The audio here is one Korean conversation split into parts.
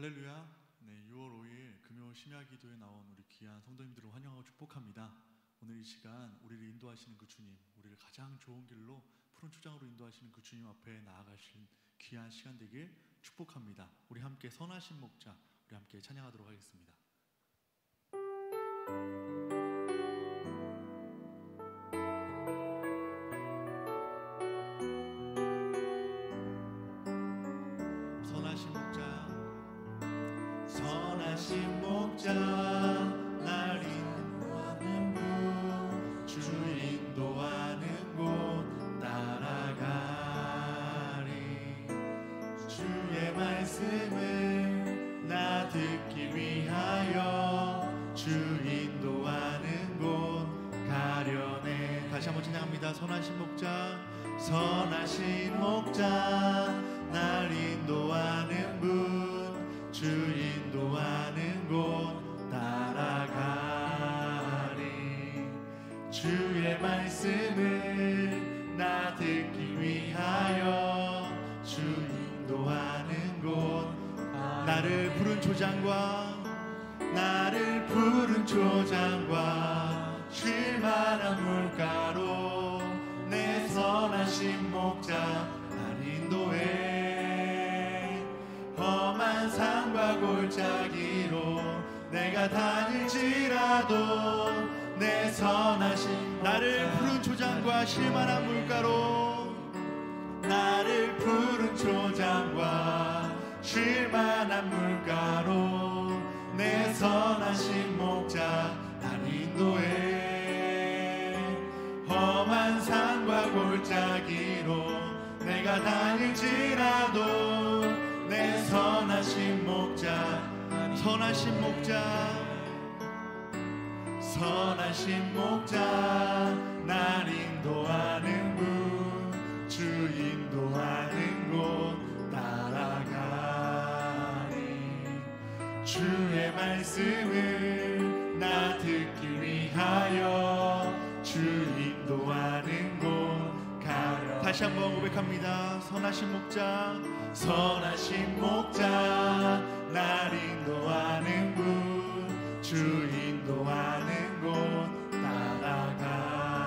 할렐루야. 네, 6월 5일 금요 심야 기도에 나온 우리 귀한 성도님들을 환영하고 축복합니다. 오늘 이 시간 우리를 인도하시는 그 주님, 우리를 가장 좋은 길로 푸른 초장으로 인도하시는 그 주님 앞에 나아가신 귀한 시간 되길 축복합니다. 우리 함께 선하신 목자, 우리 함께 찬양하도록 하겠습니다. 선하신 목자, 선하신 목자, 날 인도하는 분, 주 인도하는 곳 따라가리. 주의 말씀을 나 듣기 위하여 주 인도하는 곳 가려네. 다시 한번 찬양합니다. 선하신 목자, 선하신 목자, 날 인도하는 분, 주 인도하는 곳 따라가리. 주의 말씀을 나 듣기 위하여 주 인도하는 곳. 나를 푸른 초장과 나를 푸른 초장과 쉴만한 물가로 내 선하신 목자 날 인도해. 험한 산과 골짜기로 내가 다닐지라도 내 선하신 나를 푸른 초장과 쉴만한 물가로 나를 푸른 초장과 쉴만한 물가로 내 선하신 목자 날 인도해. 험한 산과 골짜기로 내가 다닐지라도 내 선하신 목자, 선하신 목자, 선하신 목자, 날 인도하는 분, 주 인도하는 곳 따라가리. 주의 말씀을 나 듣기 위하여 주 인도하는 곳 가려. 다시 한번 고백합니다. 선하신 목자, 선하신 목자, 날 인도하는 분, 주 인도하는 곳 따라가리.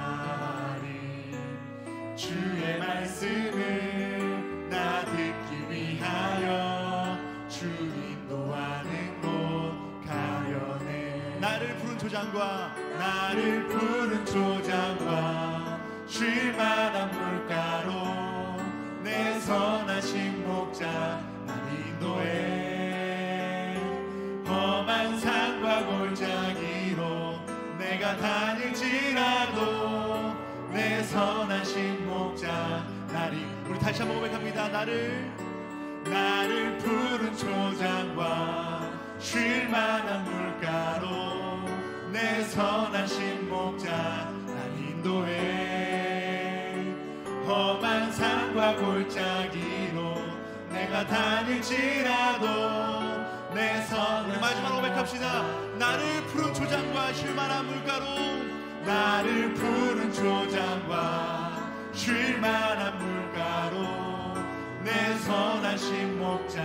주의 말씀을 나 듣기 위하여 주 인도하는 곳 가려네. 나를 푸른 초장과 나를 푸른 초장과 쉴만한 물가로 내 선하신 목자 날 인도해. 험한 산과 골짜기로 내가 다닐지라도 내 선하신 목자 나리. 우리 다시 한번 고백합니다. 나를 푸른 초장과 쉴만한 물가로 내 선하신 목자 날 인도해. 험한 산과 골짜기로 내가 다닐지라도 내 선을. 마지막으로 고백합시다. 나를 푸른 초장과 쉴만한 물가로 나를 푸른 초장과 쉴만한 물가로 내 선하신 목자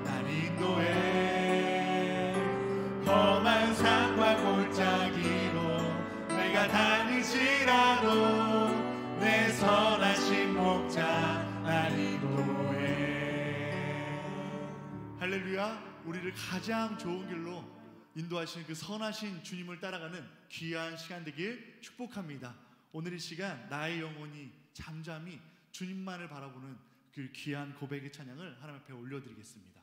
날 인도해. 험한 산과 골짜기로 내가 다닐지라도 내 선하신 목자 날 인도해. 할렐루야. 우리를 가장 좋은 길로 인도하시는 그 선하신 주님을 따라가는 귀한 시간 되길 축복합니다. 오늘 이 시간 나의 영혼이 잠잠히 주님만을 바라보는 그 귀한 고백의 찬양을 하나님 앞에 올려드리겠습니다.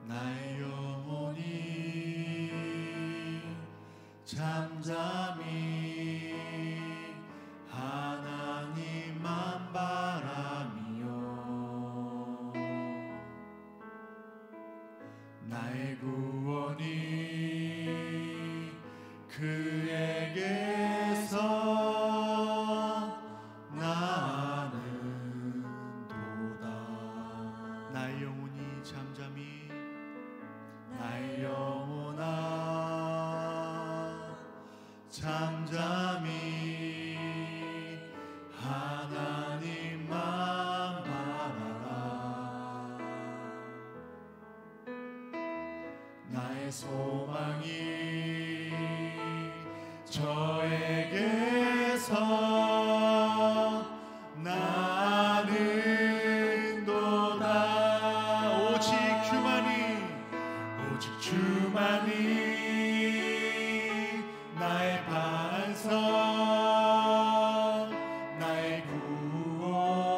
나의 영혼이 잠잠히 하나님만 바라며 나의 구원이 그에게서 나는 도다. 나의 영혼이 잠잠히 소망이 저에게서 나는 도다. 오직 주만이 나의 반석, 나의 구원이시니.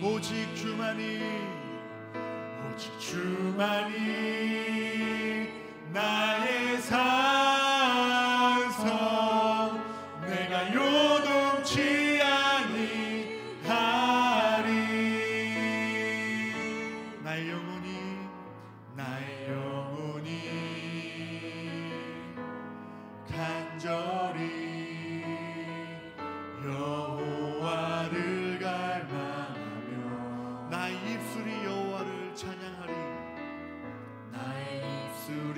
오직 주만이 나의 산성, 내가 요동치 아니하리. 나의 영혼이 간절히 여호와를 갈망하며 나의 입술이 여호와를 찬양하리. 나의 입술이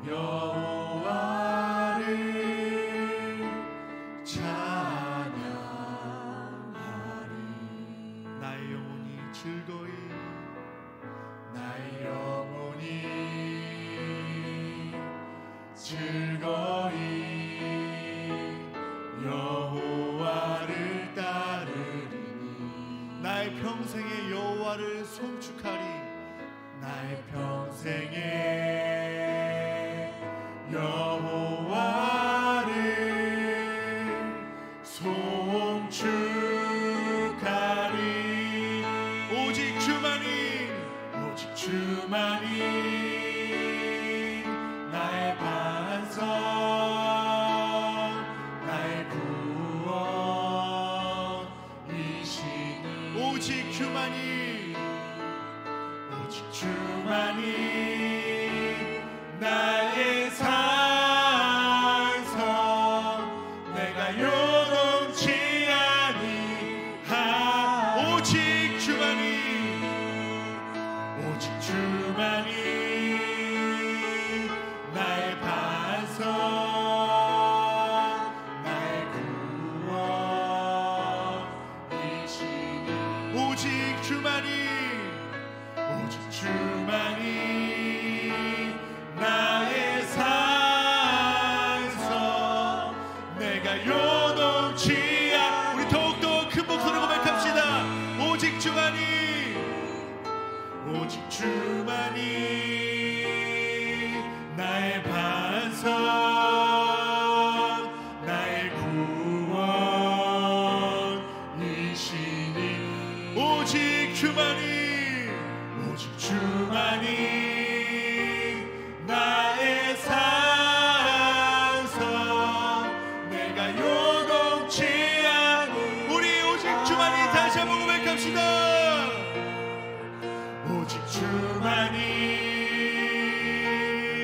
여호와를 찬양하리. 나의 영혼이 즐거이 여호와를 따르리니. 나의 평생에 여호와를 송축하리. 나의 평생에 여호와를 송축하리. 오직 주만이 나의 반석, 나의 구원이시니. 오직 주만이 나의 산성, 내가 요동치 아니하. 오직 주만이 나의 반석, 나의 구원이시니. 오직 주만이 나의 산성, 내가 요동치 않. 우리 더욱더 큰 목소리로 고백합시다. 오직 주만이 나의 반석, 나의 구원이시니. 오직 주만이 나의 산성, 내가 요동치 않니. 우리 오직 주만이 다시 한번 고백합시다. 오직 주만이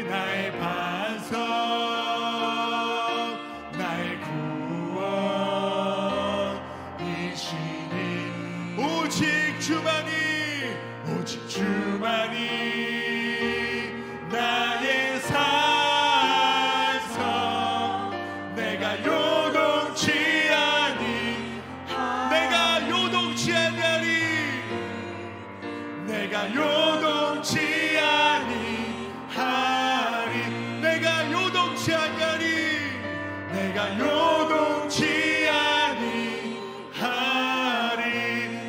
나의 반석, 나의 구원이시니. 오직 주만이 나의 산성, 내가 요동치 아니하리. 내가 요동치 아니하리.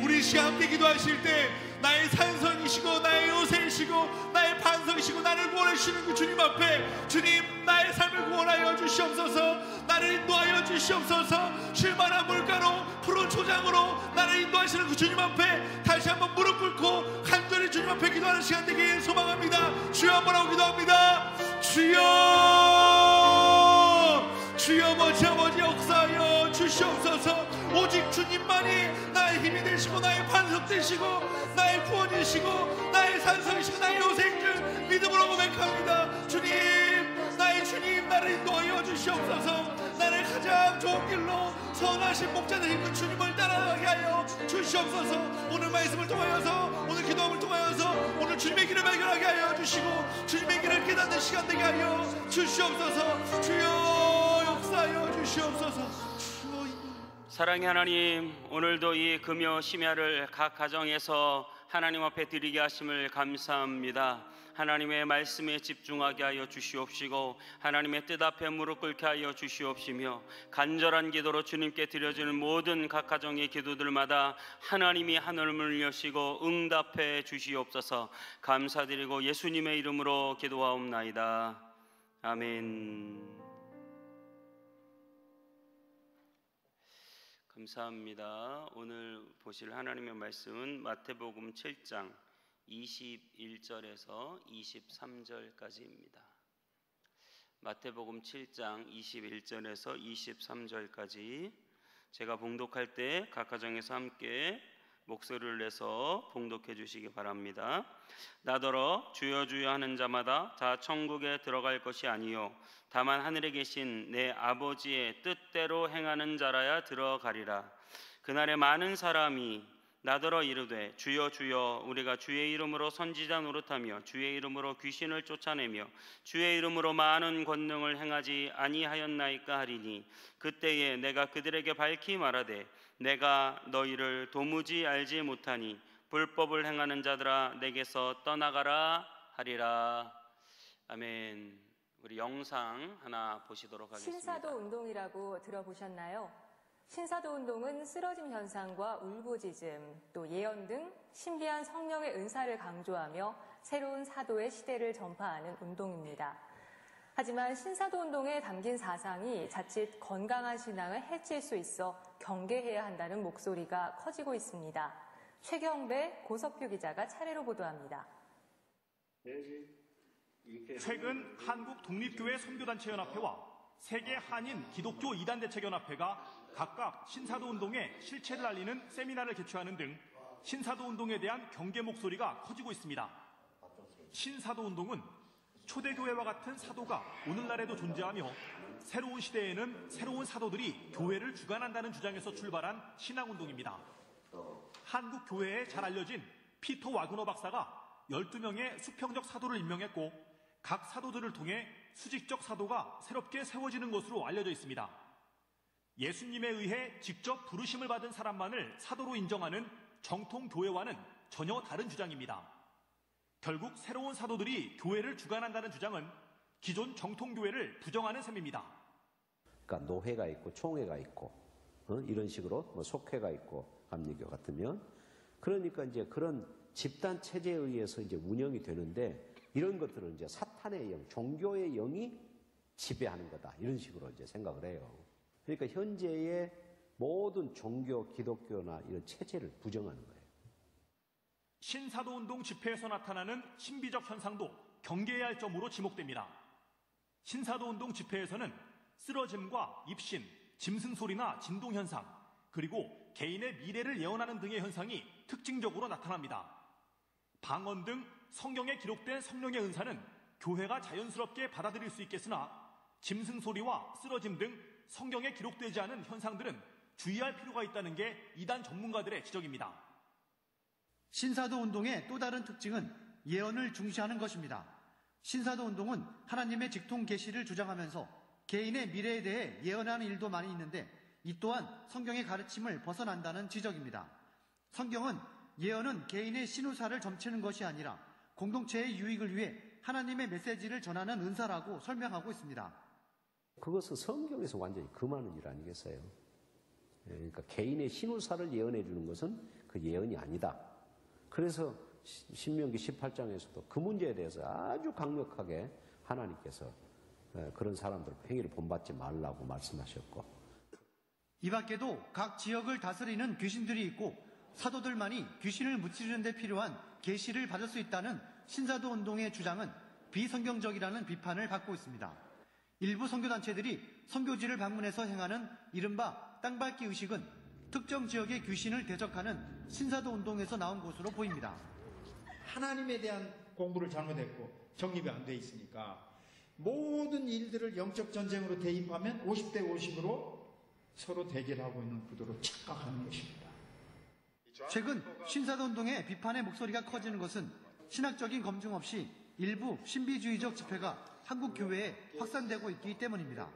우리 시간 함께 기도하실 때 나의 산성이시고 나의 요새이시고 나의 반석이시고 나를 구원하시는 그 주님 앞에, 주님 나의 삶을 구원하여 주시옵소서. 나를 인도하여 주시옵소서. 쉴만한 물가로 푸른 초장으로 나를 인도하시는 그 주님 앞에 다시 한번 무릎 꿇고 간절히 주님 앞에 기도하는 시간 되길 소망합니다. 주여 한번 하고 기도합니다. 주여 아버지 역사하여 주시옵소서. 오직 주님만이 나의 힘이 되시고 나의 반석 되시고 나의 구원이시고 나의 산성이시고 나의 요새인 줄 믿음으로 고백합니다. 주님, 나의 주님, 나를 인도하여 주시옵소서. 나를 가장 좋은 길로 선하신 목자 되신 그 주님을 따라가게 하여 주시옵소서. 오늘 말씀을 통하여서, 오늘 기도함을 통하여서 오늘 주님의 길을 발견하게 하여 주시고 주님의 길을 깨닫는 시간 되게 하여 주시옵소서. 주여 역사하여 주시옵소서. 사랑의 하나님, 오늘도 이 금요 심야를 각 가정에서 하나님 앞에 드리게 하심을 감사합니다. 하나님의 말씀에 집중하게 하여 주시옵시고 하나님의 뜻 앞에 무릎 꿇게 하여 주시옵시며 간절한 기도로 주님께 드려지는 모든 각 가정의 기도들마다 하나님이 하늘문을 여시고 응답해 주시옵소서. 감사드리고 예수님의 이름으로 기도하옵나이다. 아멘. 감사합니다. 오늘 보실 하나님의 말씀은 마태복음 7장 21절에서 23절까지입니다. 마태복음 7장 21절에서 23절까지 제가 봉독할 때 각 가정에서 함께 목소리를 내서 봉독해 주시기 바랍니다. 나더러 주여 주여 하는 자마다 다 천국에 들어갈 것이 아니요 다만 하늘에 계신 내 아버지의 뜻대로 행하는 자라야 들어가리라. 그날에 많은 사람이 나더러 이르되 주여 주여 우리가 주의 이름으로 선지자 노릇하며 주의 이름으로 귀신을 쫓아내며 주의 이름으로 많은 권능을 행하지 아니하였나이까 하리니 그때에 내가 그들에게 밝히 말하되 내가 너희를 도무지 알지 못하니 불법을 행하는 자들아 내게서 떠나가라 하리라. 아멘. 우리 영상 하나 보시도록 하겠습니다. 신사도 운동이라고 들어보셨나요? 신사도 운동은 쓰러짐 현상과 울부짖음, 또 예언 등 신비한 성령의 은사를 강조하며 새로운 사도의 시대를 전파하는 운동입니다. 하지만 신사도 운동에 담긴 사상이 자칫 건강한 신앙을 해칠 수 있어 경계해야 한다는 목소리가 커지고 있습니다. 최경배, 고석표 기자가 차례로 보도합니다. 최근 한국독립교회 선교단체연합회와 세계 한인 기독교 이단대책연합회가 각각 신사도운동의 실체를 알리는 세미나를 개최하는 등 신사도운동에 대한 경계 목소리가 커지고 있습니다. 신사도운동은 초대교회와 같은 사도가 오늘날에도 존재하며 새로운 시대에는 새로운 사도들이 교회를 주관한다는 주장에서 출발한 신앙운동입니다. 한국 교회에 잘 알려진 피터 와그너 박사가 12명의 수평적 사도를 임명했고 각 사도들을 통해 수직적 사도가 새롭게 세워지는 것으로 알려져 있습니다. 예수님에 의해 직접 부르심을 받은 사람만을 사도로 인정하는 정통 교회와는 전혀 다른 주장입니다. 결국 새로운 사도들이 교회를 주관한다는 주장은 기존 정통 교회를 부정하는 셈입니다. 그러니까 노회가 있고 총회가 있고 이런 식으로 속회가 있고 감리교 같으면 그러니까 이제 그런 집단 체제에 의해서 이제 운영이 되는데 이런 것들은 이제 사탄의 영, 종교의 영이 지배하는 거다 이런 식으로 이제 생각을 해요. 그러니까 현재의 모든 종교, 기독교나 이런 체제를 부정하는 거예요. 신사도운동 집회에서 나타나는 신비적 현상도 경계해야 할 점으로 지목됩니다. 신사도운동 집회에서는 쓰러짐과 입신, 짐승소리나 진동현상, 그리고 개인의 미래를 예언하는 등의 현상이 특징적으로 나타납니다. 방언 등 성경에 기록된 성령의 은사는 교회가 자연스럽게 받아들일 수 있겠으나 짐승소리와 쓰러짐 등 성경에 기록되지 않은 현상들은 주의할 필요가 있다는 게 이단 전문가들의 지적입니다. 신사도 운동의 또 다른 특징은 예언을 중시하는 것입니다. 신사도 운동은 하나님의 직통 계시를 주장하면서 개인의 미래에 대해 예언하는 일도 많이 있는데 이 또한 성경의 가르침을 벗어난다는 지적입니다. 성경은 예언은 개인의 신우사를 점치는 것이 아니라 공동체의 유익을 위해 하나님의 메시지를 전하는 은사라고 설명하고 있습니다. 그것은 성경에서 완전히 금하는 일 아니겠어요? 그러니까 개인의 신우사를 예언해 주는 것은 그 예언이 아니다. 그래서 신명기 18장에서도 그 문제에 대해서 아주 강력하게 하나님께서 그런 사람들 행위를 본받지 말라고 말씀하셨고 이 밖에도 각 지역을 다스리는 귀신들이 있고 사도들만이 귀신을 무찌르는 데 필요한 계시를 받을 수 있다는 신사도 운동의 주장은 비성경적이라는 비판을 받고 있습니다. 일부 선교단체들이 선교지를 방문해서 행하는 이른바 땅밟기 의식은 특정 지역의 귀신을 대적하는 신사도 운동에서 나온 것으로 보입니다. 하나님에 대한 공부를 잘못했고 정립이 안 돼 있으니까 모든 일들을 영적 전쟁으로 대입하면 50대 50으로 서로 대결하고 있는 구도로 착각하는 것입니다. 최근 신사도 운동의 비판의 목소리가 커지는 것은 신학적인 검증 없이 일부 신비주의적 집회가 한국 교회에 확산되고 있기 때문입니다.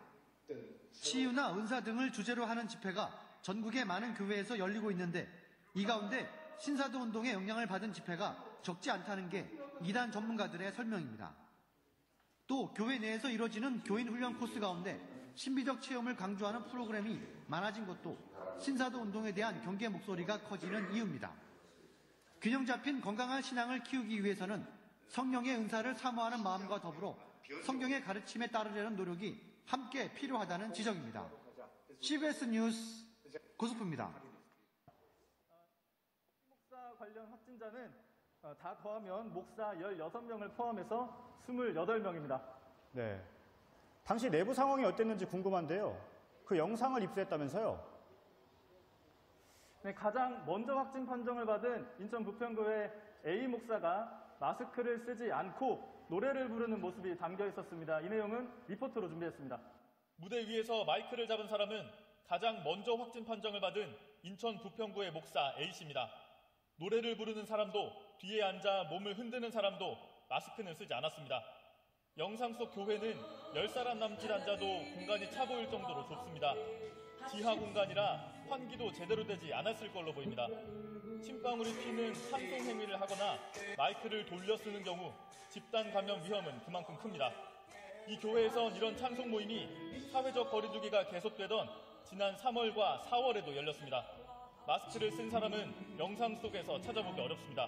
치유나 은사 등을 주제로 하는 집회가 전국의 많은 교회에서 열리고 있는데 이 가운데 신사도 운동의 영향을 받은 집회가 적지 않다는 게 이단 전문가들의 설명입니다. 또 교회 내에서 이루어지는 교인 훈련 코스 가운데 신비적 체험을 강조하는 프로그램이 많아진 것도 신사도 운동에 대한 경계 목소리가 커지는 이유입니다. 균형 잡힌 건강한 신앙을 키우기 위해서는 성령의 은사를 사모하는 마음과 더불어 성경의 가르침에 따르려는 노력이 함께 필요하다는 지적입니다. CBS 뉴스 고수프입니다. 목사 관련 확진자는 다 더하면 목사 16명을 포함해서 28명입니다. 네. 당시 내부 상황이 어땠는지 궁금한데요. 그 영상을 입수했다면서요? 네, 가장 먼저 확진 판정을 받은 인천 부평교회 A 목사가 마스크를 쓰지 않고 노래를 부르는 모습이 담겨 있었습니다. 이 내용은 리포트로 준비했습니다. 무대 위에서 마이크를 잡은 사람은 가장 먼저 확진 판정을 받은 인천 부평구의 목사 A씨입니다. 노래를 부르는 사람도 뒤에 앉아 몸을 흔드는 사람도 마스크는 쓰지 않았습니다. 영상 속 교회는 10사람 남짓 앉아도 공간이 차 보일 정도로 좁습니다. 지하 공간이라 환기도 제대로 되지 않았을 걸로 보입니다. 침방울이 튀는 찬송 행위를 하거나 마이크를 돌려 쓰는 경우 집단 감염 위험은 그만큼 큽니다. 이 교회에선 이런 찬송 모임이 사회적 거리두기가 계속되던 지난 3월과 4월에도 열렸습니다. 마스크를 쓴 사람은 영상 속에서 찾아보기 어렵습니다.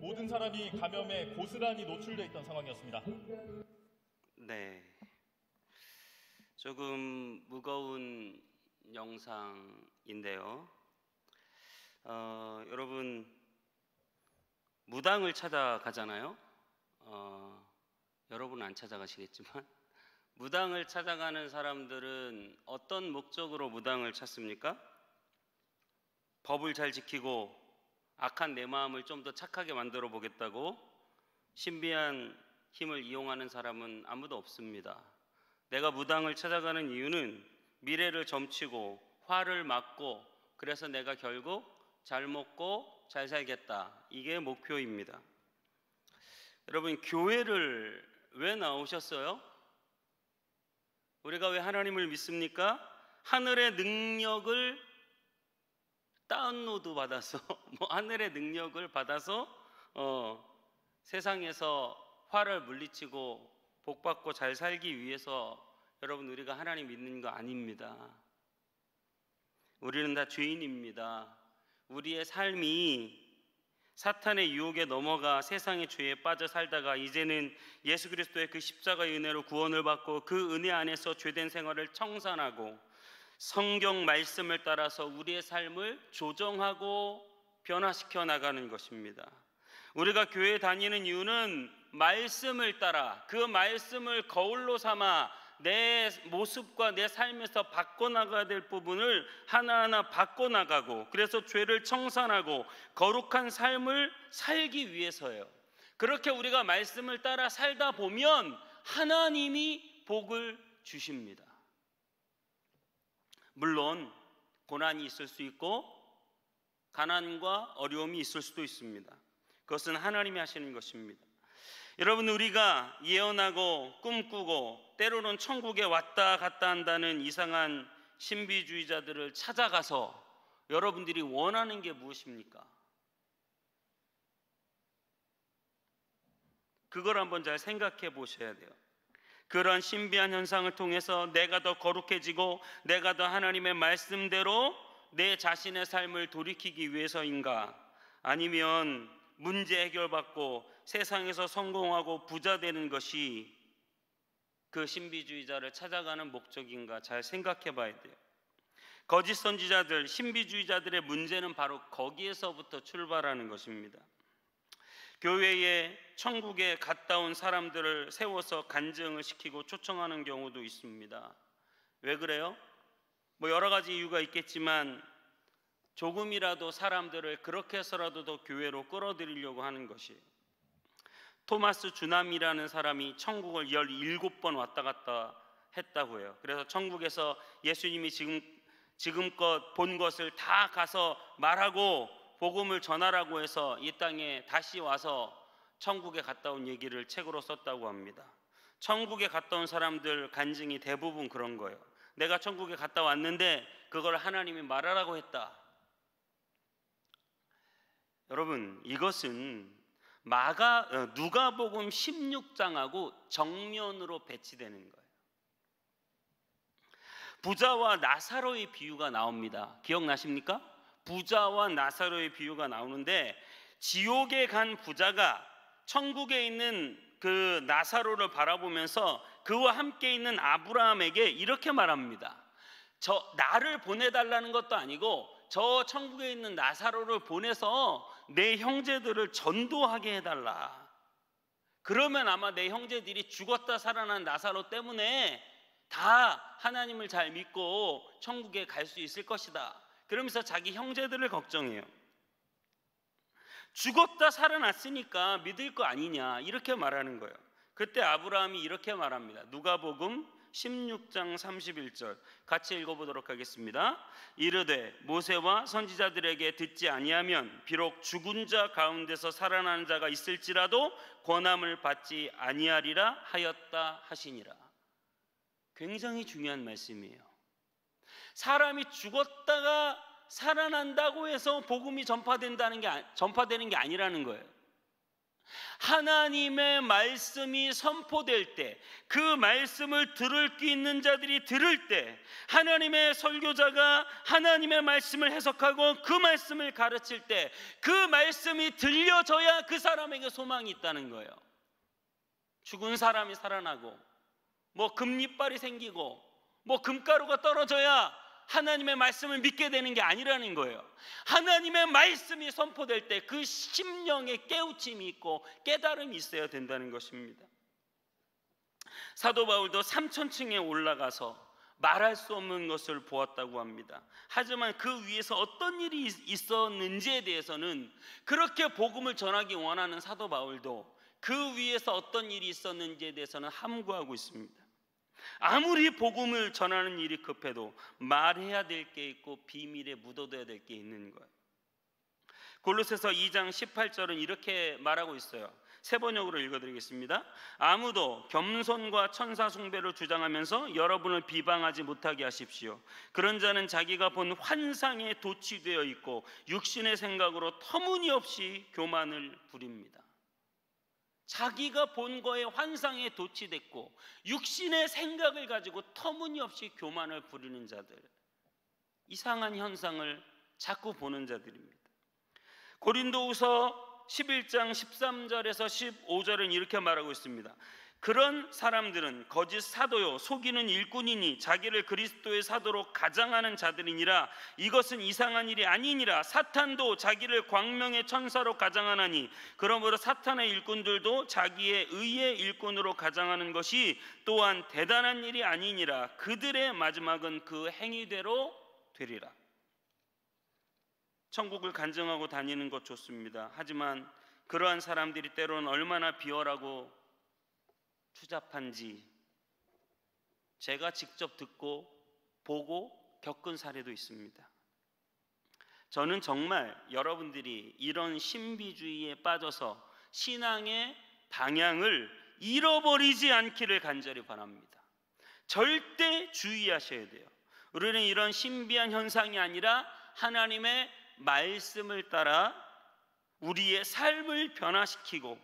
모든 사람이 감염에 고스란히 노출되어 있던 상황이었습니다. 네, 조금 무거운 영상인데요. 여러분 무당을 찾아가잖아요. 여러분은 안 찾아가시겠지만 무당을 찾아가는 사람들은 어떤 목적으로 무당을 찾습니까? 법을 잘 지키고 악한 내 마음을 좀 더 착하게 만들어 보겠다고 신비한 힘을 이용하는 사람은 아무도 없습니다. 내가 무당을 찾아가는 이유는 미래를 점치고 화를 막고 그래서 내가 결국 잘 먹고 잘 살겠다. 이게 목표입니다. 여러분 교회를 왜 나오셨어요? 우리가 왜 하나님을 믿습니까? 하늘의 능력을 다운로드 받아서 하늘의 능력을 받아서 세상에서 화를 물리치고 복받고 잘 살기 위해서 여러분 우리가 하나님 믿는 거 아닙니다. 우리는 다 죄인입니다. 우리의 삶이 사탄의 유혹에 넘어가 세상의 죄에 빠져 살다가 이제는 예수 그리스도의 그 십자가의 은혜로 구원을 받고 그 은혜 안에서 죄된 생활을 청산하고 성경 말씀을 따라서 우리의 삶을 조정하고 변화시켜 나가는 것입니다. 우리가 교회에 다니는 이유는 말씀을 따라 그 말씀을 거울로 삼아 내 모습과 내 삶에서 바꿔나가야 될 부분을 하나하나 바꿔나가고 그래서 죄를 청산하고 거룩한 삶을 살기 위해서예요. 그렇게 우리가 말씀을 따라 살다 보면 하나님이 복을 주십니다. 물론 고난이 있을 수 있고 가난과 어려움이 있을 수도 있습니다. 그것은 하나님이 하시는 것입니다. 여러분 우리가 예언하고 꿈꾸고 때로는 천국에 왔다 갔다 한다는 이상한 신비주의자들을 찾아가서 여러분들이 원하는 게 무엇입니까? 그걸 한번 잘 생각해 보셔야 돼요. 그러한 신비한 현상을 통해서 내가 더 거룩해지고 내가 더 하나님의 말씀대로 내 자신의 삶을 돌이키기 위해서인가? 아니면 문제 해결받고 세상에서 성공하고 부자 되는 것이 그 신비주의자를 찾아가는 목적인가 잘 생각해 봐야 돼요. 거짓 선지자들, 신비주의자들의 문제는 바로 거기에서부터 출발하는 것입니다. 교회에 천국에 갔다 온 사람들을 세워서 간증을 시키고 초청하는 경우도 있습니다. 왜 그래요? 뭐 여러 가지 이유가 있겠지만 조금이라도 사람들을 그렇게 해서라도 더 교회로 끌어들이려고 하는 것이에요. 토마스 주남이라는 사람이 천국을 17번 왔다 갔다 했다고 해요. 그래서 천국에서 예수님이 지금껏 본 것을 다 가서 말하고 복음을 전하라고 해서 이 땅에 다시 와서 천국에 갔다 온 얘기를 책으로 썼다고 합니다. 천국에 갔다 온 사람들 간증이 대부분 그런 거예요. 내가 천국에 갔다 왔는데 그걸 하나님이 말하라고 했다. 여러분, 이것은 누가복음 16장하고 정면으로 배치되는 거예요. 부자와 나사로의 비유가 나옵니다. 기억나십니까? 부자와 나사로의 비유가 나오는데, 지옥에 간 부자가 천국에 있는 그 나사로를 바라보면서 그와 함께 있는 아브라함에게 이렇게 말합니다. 나를 보내달라는 것도 아니고 저 천국에 있는 나사로를 보내서 내 형제들을 전도하게 해달라. 그러면 아마 내 형제들이 죽었다 살아난 나사로 때문에 다 하나님을 잘 믿고 천국에 갈 수 있을 것이다. 그러면서 자기 형제들을 걱정해요. 죽었다 살아났으니까 믿을 거 아니냐, 이렇게 말하는 거예요. 그때 아브라함이 이렇게 말합니다. 누가복음 16장 31절 같이 읽어보도록 하겠습니다. 이르되 모세와 선지자들에게 듣지 아니하면 비록 죽은 자 가운데서 살아나는 자가 있을지라도 권함을 받지 아니하리라 하였다 하시니라. 굉장히 중요한 말씀이에요. 사람이 죽었다가 살아난다고 해서 복음이 전파되는 게 아니라는 거예요. 하나님의 말씀이 선포될 때, 그 말씀을 들을 귀 있는 자들이 들을 때, 하나님의 설교자가 하나님의 말씀을 해석하고 그 말씀을 가르칠 때, 그 말씀이 들려져야 그 사람에게 소망이 있다는 거예요. 죽은 사람이 살아나고 금리빨이 생기고 금가루가 떨어져야 하나님의 말씀을 믿게 되는 게 아니라는 거예요. 하나님의 말씀이 선포될 때 그 심령에 깨우침이 있고 깨달음이 있어야 된다는 것입니다. 사도 바울도 3천층에 올라가서 말할 수 없는 것을 보았다고 합니다. 하지만 그 위에서 어떤 일이 있었는지에 대해서는, 그렇게 복음을 전하기 원하는 사도 바울도 그 위에서 어떤 일이 있었는지에 대해서는 함구하고 있습니다. 아무리 복음을 전하는 일이 급해도 말해야 될 게 있고 비밀에 묻어둬야 될 게 있는 거예요. 골로새서 2장 18절은 이렇게 말하고 있어요. 세 번역으로 읽어드리겠습니다. 아무도 겸손과 천사 숭배를 주장하면서 여러분을 비방하지 못하게 하십시오. 그런 자는 자기가 본 환상에 도취되어 있고 육신의 생각으로 터무니없이 교만을 부립니다. 자기가 본 거에 환상에 도취됐고 육신의 생각을 가지고 터무니없이 교만을 부리는 자들, 이상한 현상을 자꾸 보는 자들입니다. 고린도후서 11장 13절에서 15절은 이렇게 말하고 있습니다. 그런 사람들은 거짓 사도요 속이는 일꾼이니 자기를 그리스도의 사도로 가장하는 자들이니라. 이것은 이상한 일이 아니니라. 사탄도 자기를 광명의 천사로 가장하나니 그러므로 사탄의 일꾼들도 자기의 의의 일꾼으로 가장하는 것이 또한 대단한 일이 아니니라. 그들의 마지막은 그 행위대로 되리라. 천국을 간증하고 다니는 것 좋습니다. 하지만 그러한 사람들이 때로는 얼마나 비열하고 추잡한지 제가 직접 듣고 보고 겪은 사례도 있습니다. 저는 정말 여러분들이 이런 신비주의에 빠져서 신앙의 방향을 잃어버리지 않기를 간절히 바랍니다. 절대 주의하셔야 돼요. 우리는 이런 신비한 현상이 아니라 하나님의 말씀을 따라 우리의 삶을 변화시키고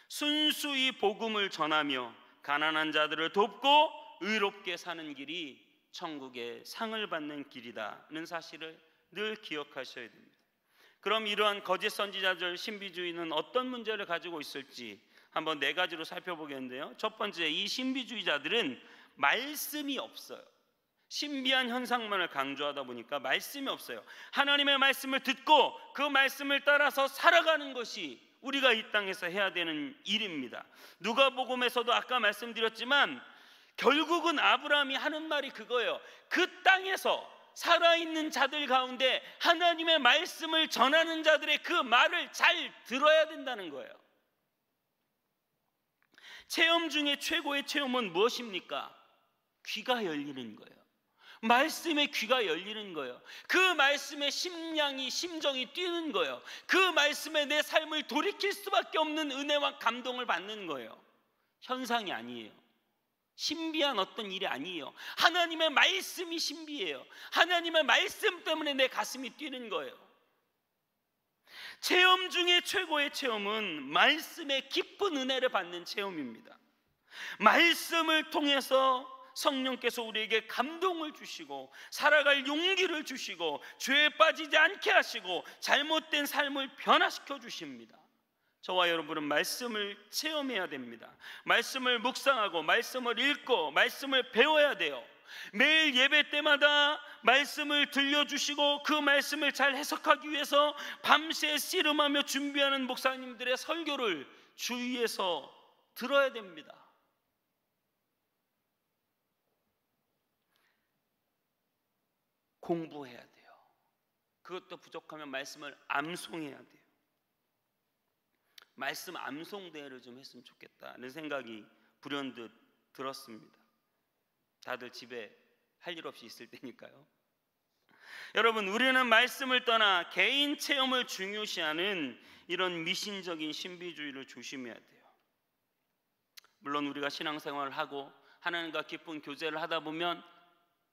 순수히 복음을 전하며 가난한 자들을 돕고 의롭게 사는 길이 천국의 상을 받는 길이다는 사실을 늘 기억하셔야 됩니다. 그럼 이러한 거짓 선지자들 신비주의는 어떤 문제를 가지고 있을지 한번 네 가지로 살펴보겠는데요. 첫 번째, 이 신비주의자들은 말씀이 없어요. 신비한 현상만을 강조하다 보니까 말씀이 없어요. 하나님의 말씀을 듣고 그 말씀을 따라서 살아가는 것이 우리가 이 땅에서 해야 되는 일입니다. 누가복음에서도 아까 말씀드렸지만 결국은 아브라함이 하는 말이 그거예요. 그 땅에서 살아있는 자들 가운데 하나님의 말씀을 전하는 자들의 그 말을 잘 들어야 된다는 거예요. 체험 중에 최고의 체험은 무엇입니까? 귀가 열리는 거예요. 말씀에 귀가 열리는 거예요. 그 말씀에 심정이 뛰는 거예요. 그 말씀에 내 삶을 돌이킬 수밖에 없는 은혜와 감동을 받는 거예요. 현상이 아니에요. 신비한 어떤 일이 아니에요. 하나님의 말씀이 신비해요. 하나님의 말씀 때문에 내 가슴이 뛰는 거예요. 체험 중에 최고의 체험은 말씀의 깊은 은혜를 받는 체험입니다. 말씀을 통해서 성령께서 우리에게 감동을 주시고 살아갈 용기를 주시고 죄에 빠지지 않게 하시고 잘못된 삶을 변화시켜 주십니다. 저와 여러분은 말씀을 체험해야 됩니다. 말씀을 묵상하고 말씀을 읽고 말씀을 배워야 돼요. 매일 예배 때마다 말씀을 들려주시고 그 말씀을 잘 해석하기 위해서 밤새 씨름하며 준비하는 목사님들의 설교를 주위에서 들어야 됩니다. 공부해야 돼요. 그것도 부족하면 말씀을 암송해야 돼요. 말씀 암송 대회를 좀 했으면 좋겠다는 생각이 불현듯 들었습니다. 다들 집에 할 일 없이 있을 때니까요. 여러분, 우리는 말씀을 떠나 개인 체험을 중요시하는 이런 미신적인 신비주의를 조심해야 돼요. 물론 우리가 신앙생활을 하고 하나님과 깊은 교제를 하다 보면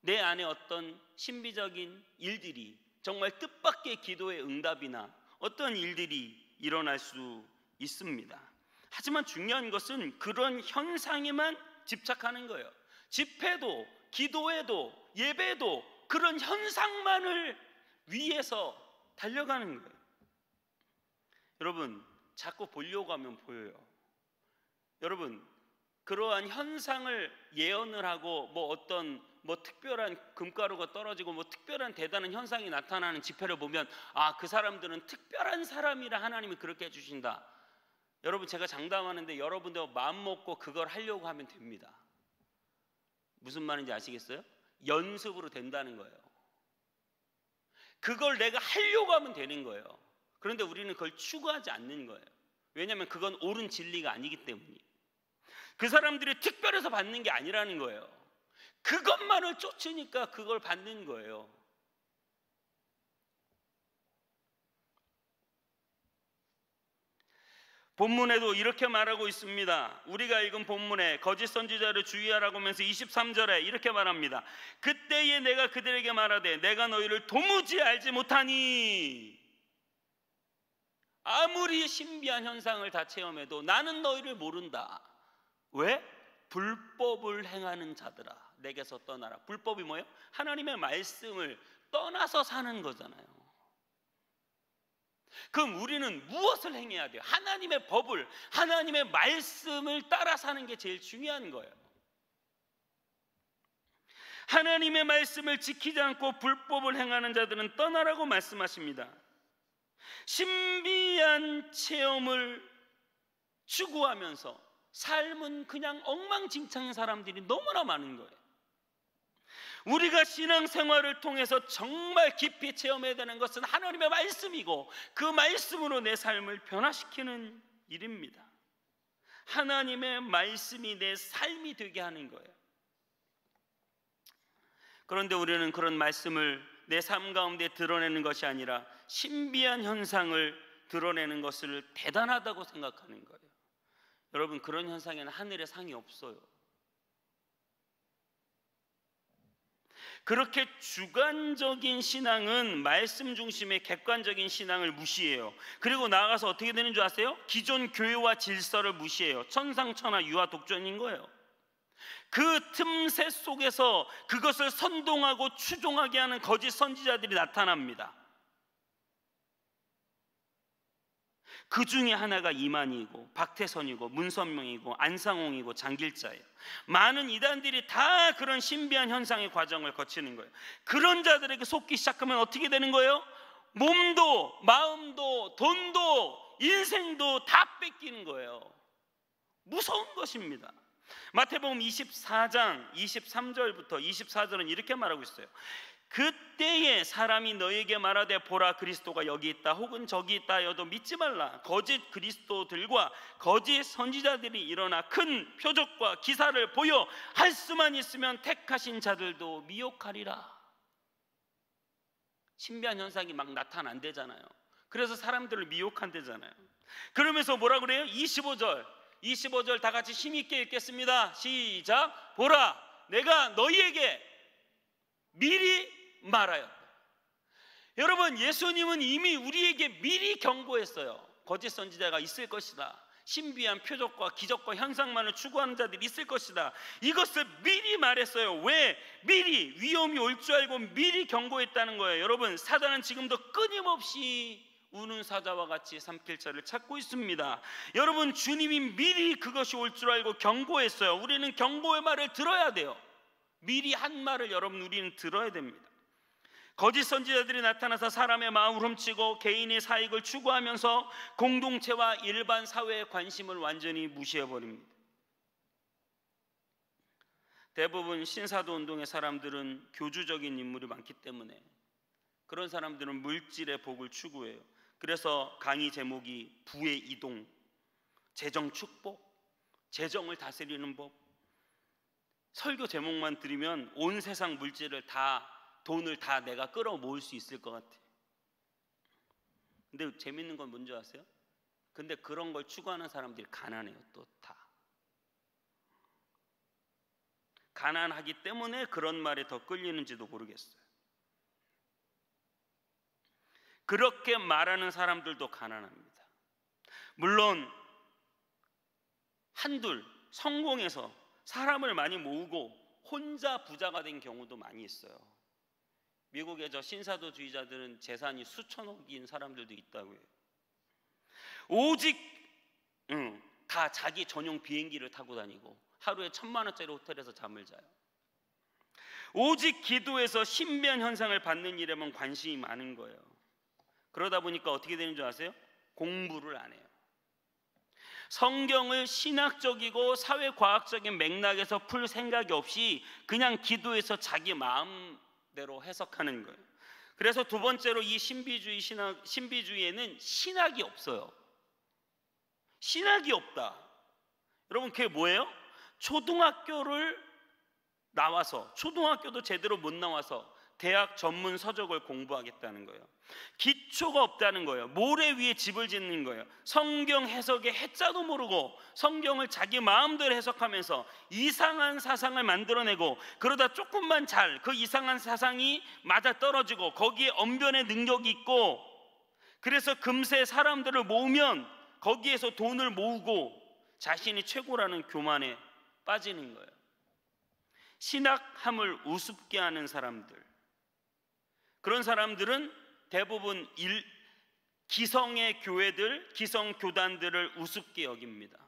내 안에 어떤 신비적인 일들이, 정말 뜻밖의 기도의 응답이나 어떤 일들이 일어날 수 있습니다. 하지만 중요한 것은 그런 현상에만 집착하는 거예요. 집회도, 기도에도, 예배도 그런 현상만을 위해서 달려가는 거예요. 여러분, 자꾸 보려고 하면 보여요. 여러분, 그러한 현상을 예언을 하고 어떤 특별한 금가루가 떨어지고 특별한 대단한 현상이 나타나는 집회를 보면 그 사람들은 특별한 사람이라 하나님이 그렇게 해주신다. 여러분, 제가 장담하는데 여러분도 마음 먹고 그걸 하려고 하면 됩니다. 무슨 말인지 아시겠어요? 연습으로 된다는 거예요. 그걸 내가 하려고 하면 되는 거예요. 그런데 우리는 그걸 추구하지 않는 거예요. 왜냐하면 그건 옳은 진리가 아니기 때문이에요. 그 사람들이 특별해서 받는 게 아니라는 거예요. 그것만을 쫓으니까 그걸 받는 거예요. 본문에도 이렇게 말하고 있습니다. 우리가 읽은 본문에 거짓 선지자를 주의하라고 하면서 23절에 이렇게 말합니다. 그때에 내가 그들에게 말하되 내가 너희를 도무지 알지 못하니. 아무리 신비한 현상을 다 체험해도 나는 너희를 모른다. 왜? 불법을 행하는 자들아 내게서 떠나라. 불법이 뭐예요? 하나님의 말씀을 떠나서 사는 거잖아요. 그럼 우리는 무엇을 행해야 돼요? 하나님의 법을, 하나님의 말씀을 따라 사는 게 제일 중요한 거예요. 하나님의 말씀을 지키지 않고 불법을 행하는 자들은 떠나라고 말씀하십니다. 신비한 체험을 추구하면서 삶은 그냥 엉망진창인 사람들이 너무나 많은 거예요. 우리가 신앙생활을 통해서 정말 깊이 체험해야 되는 것은 하나님의 말씀이고 그 말씀으로 내 삶을 변화시키는 일입니다. 하나님의 말씀이 내 삶이 되게 하는 거예요. 그런데 우리는 그런 말씀을 내 삶 가운데 드러내는 것이 아니라 신비한 현상을 드러내는 것을 대단하다고 생각하는 거예요. 여러분, 그런 현상에는 하늘의 상이 없어요. 그렇게 주관적인 신앙은 말씀 중심의 객관적인 신앙을 무시해요. 그리고 나아가서 어떻게 되는 줄 아세요? 기존 교회와 질서를 무시해요. 천상천하 유아 독존인 거예요. 그 틈새 속에서 그것을 선동하고 추종하게 하는 거짓 선지자들이 나타납니다. 그 중에 하나가 이만희이고 박태선이고 문선명이고 안상홍이고 장길자예요. 많은 이단들이 다 그런 신비한 현상의 과정을 거치는 거예요. 그런 자들에게 속기 시작하면 어떻게 되는 거예요? 몸도 마음도 돈도 인생도 다 뺏기는 거예요. 무서운 것입니다. 마태복음 24장 23절부터 24절은 이렇게 말하고 있어요. 그때에 사람이 너에게 말하되 보라 그리스도가 여기 있다 혹은 저기 있다 하여도 믿지 말라. 거짓 그리스도들과 거짓 선지자들이 일어나 큰 표적과 기사를 보여 할 수만 있으면 택하신 자들도 미혹하리라. 신비한 현상이 막 나타난대잖아요. 그래서 사람들을 미혹한대잖아요. 그러면서 뭐라 그래요? 25절 다 같이 힘있게 읽겠습니다. 시작. 보라 내가 너희에게 미리 말하였다. 여러분, 예수님은 이미 우리에게 미리 경고했어요. 거짓 선지자가 있을 것이다. 신비한 표적과 기적과 현상만을 추구하는 자들이 있을 것이다. 이것을 미리 말했어요. 왜? 미리 위험이 올 줄 알고 미리 경고했다는 거예요. 여러분, 사단은 지금도 끊임없이 우는 사자와 같이 삼킬 자를 찾고 있습니다. 여러분, 주님이 미리 그것이 올 줄 알고 경고했어요. 우리는 경고의 말을 들어야 돼요. 미리 한 말을 여러분, 우리는 들어야 됩니다. 거짓 선지자들이 나타나서 사람의 마음을 훔치고 개인의 사익을 추구하면서 공동체와 일반 사회의 관심을 완전히 무시해버립니다. 대부분 신사도 운동의 사람들은 교주적인 인물이 많기 때문에 그런 사람들은 물질의 복을 추구해요. 그래서 강의 제목이 부의 이동, 재정 축복, 재정을 다스리는 법. 설교 제목만 들으면 온 세상 물질을 다, 돈을 다 내가 끌어모을 수 있을 것 같아. 근데 재밌는 건 뭔지 아세요? 근데 그런 걸 추구하는 사람들이 가난해요. 또 다 가난하기 때문에 그런 말에 더 끌리는지도 모르겠어요. 그렇게 말하는 사람들도 가난합니다. 물론 한둘 성공해서 사람을 많이 모으고 혼자 부자가 된 경우도 많이 있어요. 미국의 저 신사도주의자들은 재산이 수천억인 사람들도 있다고 해요. 오직 다 자기 전용 비행기를 타고 다니고 하루에 1,000만 원짜리 호텔에서 잠을 자요. 오직 기도에서 신비한 현상을 받는 일에만 관심이 많은 거예요. 그러다 보니까 어떻게 되는 줄 아세요? 공부를 안 해요. 성경을 신학적이고 사회과학적인 맥락에서 풀 생각이 없이 그냥 기도에서 자기 마음대로 해석하는 거예요. 그래서 두 번째로 이 신비주의에는 신학이 없어요. 신학이 없다. 여러분, 그게 뭐예요? 초등학교를 나와서, 초등학교도 제대로 못 나와서 대학 전문 서적을 공부하겠다는 거예요. 기초가 없다는 거예요. 모래 위에 집을 짓는 거예요. 성경 해석의 해자도 모르고 성경을 자기 마음대로 해석하면서 이상한 사상을 만들어내고, 그러다 조금만 그 이상한 사상이 맞아떨어지고 거기에 언변의 능력이 있고, 그래서 금세 사람들을 모으면 거기에서 돈을 모으고 자신이 최고라는 교만에 빠지는 거예요. 신학함을 우습게 하는 사람들, 그런 사람들은 대부분 기성의 교회들, 기성 교단들을 우습게 여깁니다.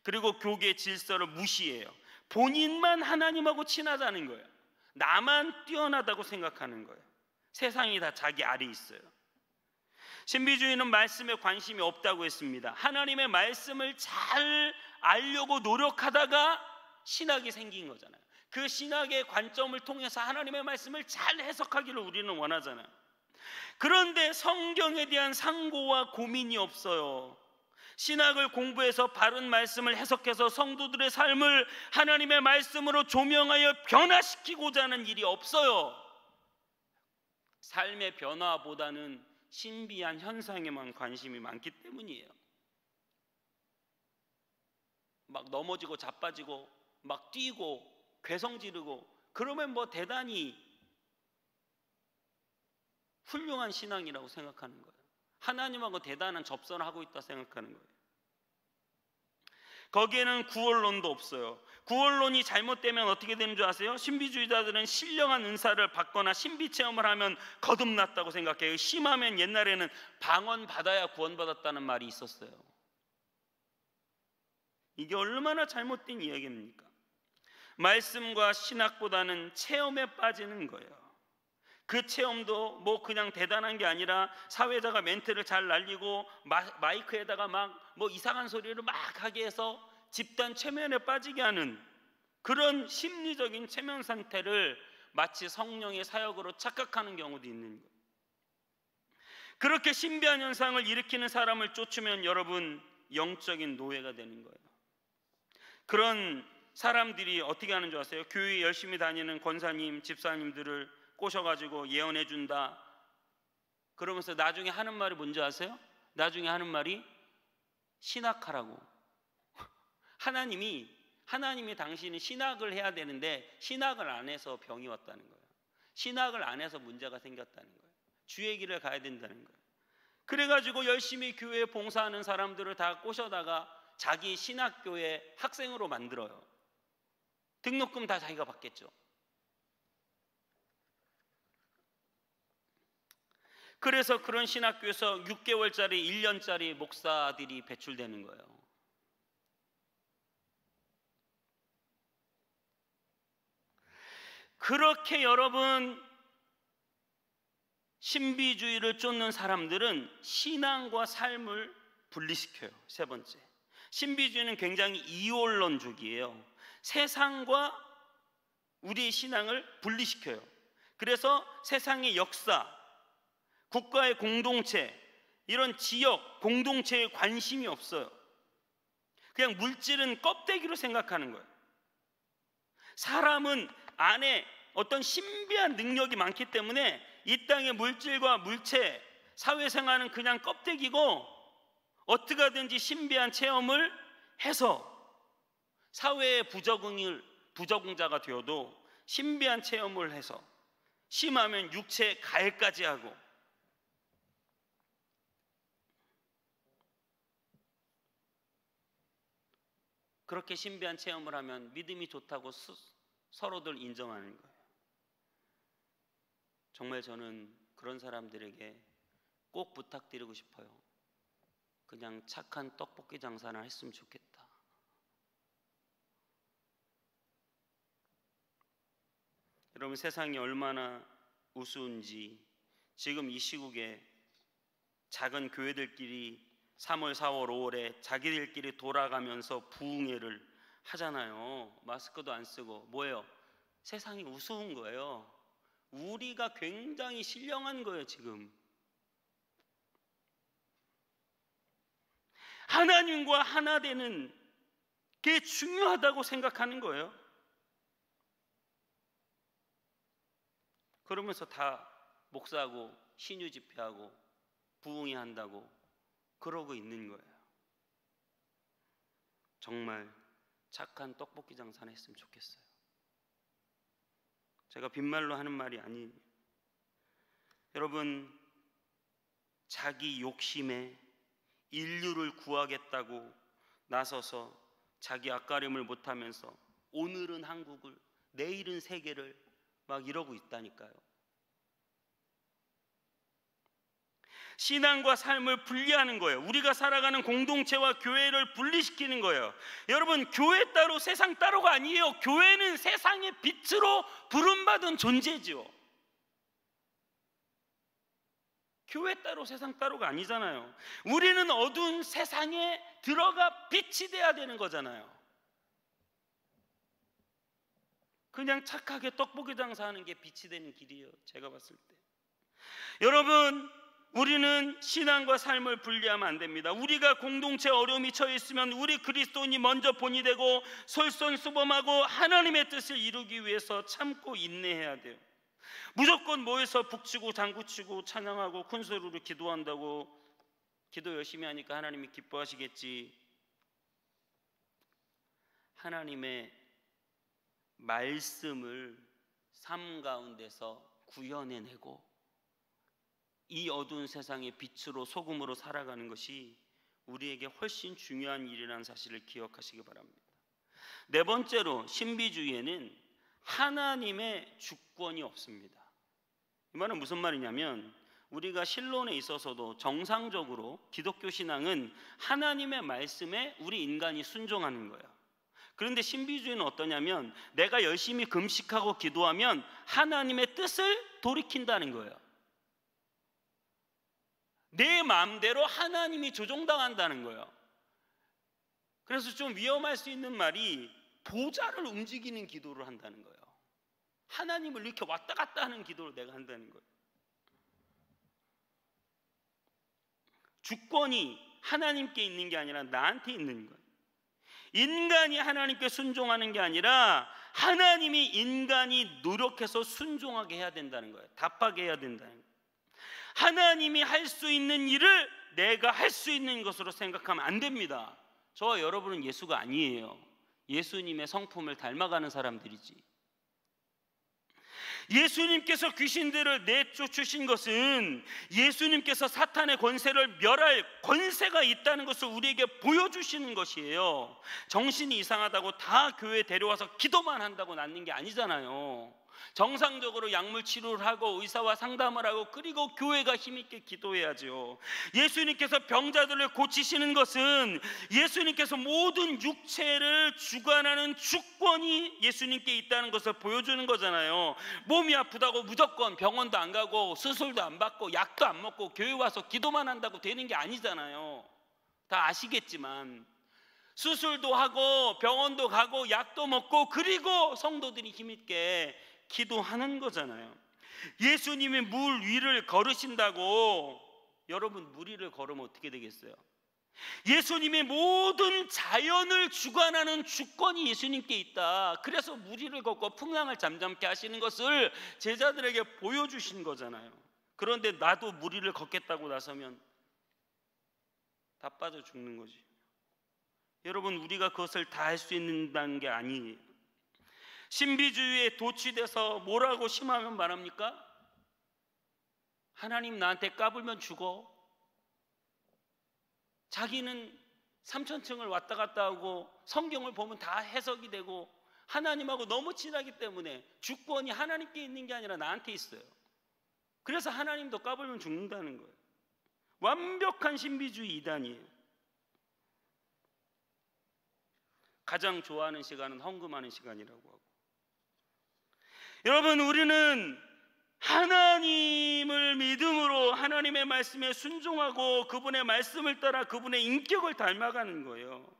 그리고 교계 질서를 무시해요. 본인만 하나님하고 친하다는 거예요. 나만 뛰어나다고 생각하는 거예요. 세상이 다 자기 아래 있어요. 신비주의는 말씀에 관심이 없다고 했습니다. 하나님의 말씀을 잘 알려고 노력하다가 신학이 생긴 거잖아요. 그 신학의 관점을 통해서 하나님의 말씀을 잘 해석하기를 우리는 원하잖아요. 그런데 성경에 대한 상고와 고민이 없어요. 신학을 공부해서 바른 말씀을 해석해서 성도들의 삶을 하나님의 말씀으로 조명하여 변화시키고자 하는 일이 없어요. 삶의 변화보다는 신비한 현상에만 관심이 많기 때문이에요. 막 넘어지고 자빠지고 막 뛰고 괴성 지르고 그러면 뭐 대단히 훌륭한 신앙이라고 생각하는 거예요. 하나님하고 대단한 접선을 하고 있다 생각하는 거예요. 거기에는 구원론도 없어요. 구원론이 잘못되면 어떻게 되는 줄 아세요? 신비주의자들은 신령한 은사를 받거나 신비체험을 하면 거듭났다고 생각해요. 심하면 옛날에는 방언받아야 구원받았다는 말이 있었어요. 이게 얼마나 잘못된 이야기입니까? 말씀과 신학보다는 체험에 빠지는 거예요. 그 체험도 뭐 그냥 대단한 게 아니라 사회자가 멘트를 잘 날리고 마이크에다가 막 뭐 이상한 소리를 막 하게 해서 집단 최면에 빠지게 하는 그런 심리적인 최면 상태를 마치 성령의 사역으로 착각하는 경우도 있는 거예요. 그렇게 신비한 현상을 일으키는 사람을 쫓으면 여러분 영적인 노예가 되는 거예요. 그런 사람들이 어떻게 하는 줄 아세요? 교회 열심히 다니는 권사님, 집사님들을 꼬셔가지고 예언해 준다. 그러면서 나중에 하는 말이 뭔지 아세요? 나중에 하는 말이 신학하라고. 하나님이 당신이 신학을 해야 되는데 신학을 안 해서 병이 왔다는 거예요. 신학을 안 해서 문제가 생겼다는 거예요. 주의 길을 가야 된다는 거예요. 그래가지고 열심히 교회에 봉사하는 사람들을 다 꼬셔다가 자기 신학교의 학생으로 만들어요. 등록금 다 자기가 받겠죠. 그래서 그런 신학교에서 6개월짜리 1년짜리 목사들이 배출되는 거예요. 그렇게 여러분, 신비주의를 쫓는 사람들은 신앙과 삶을 분리시켜요. 세 번째, 신비주의는 굉장히 이원론주의예요. 세상과 우리의 신앙을 분리시켜요. 그래서 세상의 역사, 국가의 공동체, 이런 지역 공동체에 관심이 없어요. 그냥 물질은 껍데기로 생각하는 거예요. 사람은 안에 어떤 신비한 능력이 많기 때문에 이 땅의 물질과 물체, 사회생활은 그냥 껍데기고 어떻게 하든지 신비한 체험을 해서 사회의 부적응자가 되어도 신비한 체험을 해서 심하면 육체 가해까지 하고, 그렇게 신비한 체험을 하면 믿음이 좋다고 서로들 인정하는 거예요. 정말 저는 그런 사람들에게 꼭 부탁드리고 싶어요. 그냥 착한 떡볶이 장사나 했으면 좋겠다. 여러분, 세상이 얼마나 우스운지 지금 이 시국에 작은 교회들끼리 3월, 4월, 5월에 자기들끼리 돌아가면서 부흥회를 하잖아요. 마스크도 안 쓰고. 뭐예요? 세상이 우스운 거예요. 우리가 굉장히 신령한 거예요. 지금 하나님과 하나 되는 게 중요하다고 생각하는 거예요. 그러면서 다 목사하고 신유 집회하고 부흥회 한다고 그러고 있는 거예요. 정말 착한 떡볶이 장사나 했으면 좋겠어요. 제가 빈말로 하는 말이 아니에요. 여러분, 자기 욕심에 인류를 구하겠다고 나서서 자기 앞가림을 못하면서 오늘은 한국을, 내일은 세계를 막 이러고 있다니까요. 신앙과 삶을 분리하는 거예요. 우리가 살아가는 공동체와 교회를 분리시키는 거예요. 여러분, 교회 따로 세상 따로가 아니에요. 교회는 세상의 빛으로 부름받은 존재죠. 교회 따로 세상 따로가 아니잖아요. 우리는 어두운 세상에 들어가 빛이 돼야 되는 거잖아요. 그냥 착하게 떡볶이 장사하는 게 빛이 되는 길이에요. 제가 봤을 때. 여러분, 우리는 신앙과 삶을 분리하면 안 됩니다. 우리가 공동체 어려움이 처해 있으면 우리 그리스도인이 먼저 본이 되고 솔선수범하고 하나님의 뜻을 이루기 위해서 참고 인내해야 돼요. 무조건 모여서 북치고 장구치고 찬양하고 큰 소리로 기도한다고 기도 열심히 하니까 하나님이 기뻐하시겠지. 하나님의 말씀을 삶 가운데서 구현해내고 이 어두운 세상의 빛으로 소금으로 살아가는 것이 우리에게 훨씬 중요한 일이라는 사실을 기억하시기 바랍니다. 네 번째로, 신비주의에는 하나님의 주권이 없습니다. 이 말은 무슨 말이냐면, 우리가 신론에 있어서도 정상적으로 기독교 신앙은 하나님의 말씀에 우리 인간이 순종하는 거예요. 그런데 신비주의는 어떠냐면, 내가 열심히 금식하고 기도하면 하나님의 뜻을 돌이킨다는 거예요. 내 마음대로 하나님이 조종당한다는 거예요. 그래서 좀 위험할 수 있는 말이 보좌를 움직이는 기도를 한다는 거예요. 하나님을 이렇게 왔다 갔다 하는 기도를 내가 한다는 거예요. 주권이 하나님께 있는 게 아니라 나한테 있는 거예요. 인간이 하나님께 순종하는 게 아니라 하나님이 인간이 노력해서 순종하게 해야 된다는 거예요. 답하게 해야 된다는 거예요. 하나님이 할 수 있는 일을 내가 할 수 있는 것으로 생각하면 안 됩니다. 저와 여러분은 예수가 아니에요. 예수님의 성품을 닮아가는 사람들이지. 예수님께서 귀신들을 내쫓으신 것은 예수님께서 사탄의 권세를 멸할 권세가 있다는 것을 우리에게 보여주시는 것이에요. 정신이 이상하다고 다 교회에 데려와서 기도만 한다고 낫는 게 아니잖아요. 정상적으로 약물 치료를 하고 의사와 상담을 하고 그리고 교회가 힘있게 기도해야죠. 예수님께서 병자들을 고치시는 것은 예수님께서 모든 육체를 주관하는 주권이 예수님께 있다는 것을 보여주는 거잖아요. 몸이 아프다고 무조건 병원도 안 가고 수술도 안 받고 약도 안 먹고 교회 와서 기도만 한다고 되는 게 아니잖아요. 다 아시겠지만 수술도 하고 병원도 가고 약도 먹고 그리고 성도들이 힘있게 기도하는 거잖아요. 예수님이 물 위를 걸으신다고 여러분 물 위를 걸으면 어떻게 되겠어요? 예수님이 모든 자연을 주관하는 주권이 예수님께 있다. 그래서 물 위를 걷고 풍랑을 잠잠케 하시는 것을 제자들에게 보여주신 거잖아요. 그런데 나도 물 위를 걷겠다고 나서면 다 빠져 죽는 거지. 여러분, 우리가 그것을 다 할 수 있는 게 아니에요. 신비주의에 도취돼서 뭐라고 심하면 말합니까? 하나님 나한테 까불면 죽어. 자기는 3000층을 왔다 갔다 하고 성경을 보면 다 해석이 되고 하나님하고 너무 친하기 때문에 주권이 하나님께 있는 게 아니라 나한테 있어요. 그래서 하나님도 까불면 죽는다는 거예요. 완벽한 신비주의 이단이에요. 가장 좋아하는 시간은 헌금하는 시간이라고 하고. 여러분, 우리는 하나님을 믿음으로 하나님의 말씀에 순종하고 그분의 말씀을 따라 그분의 인격을 닮아가는 거예요.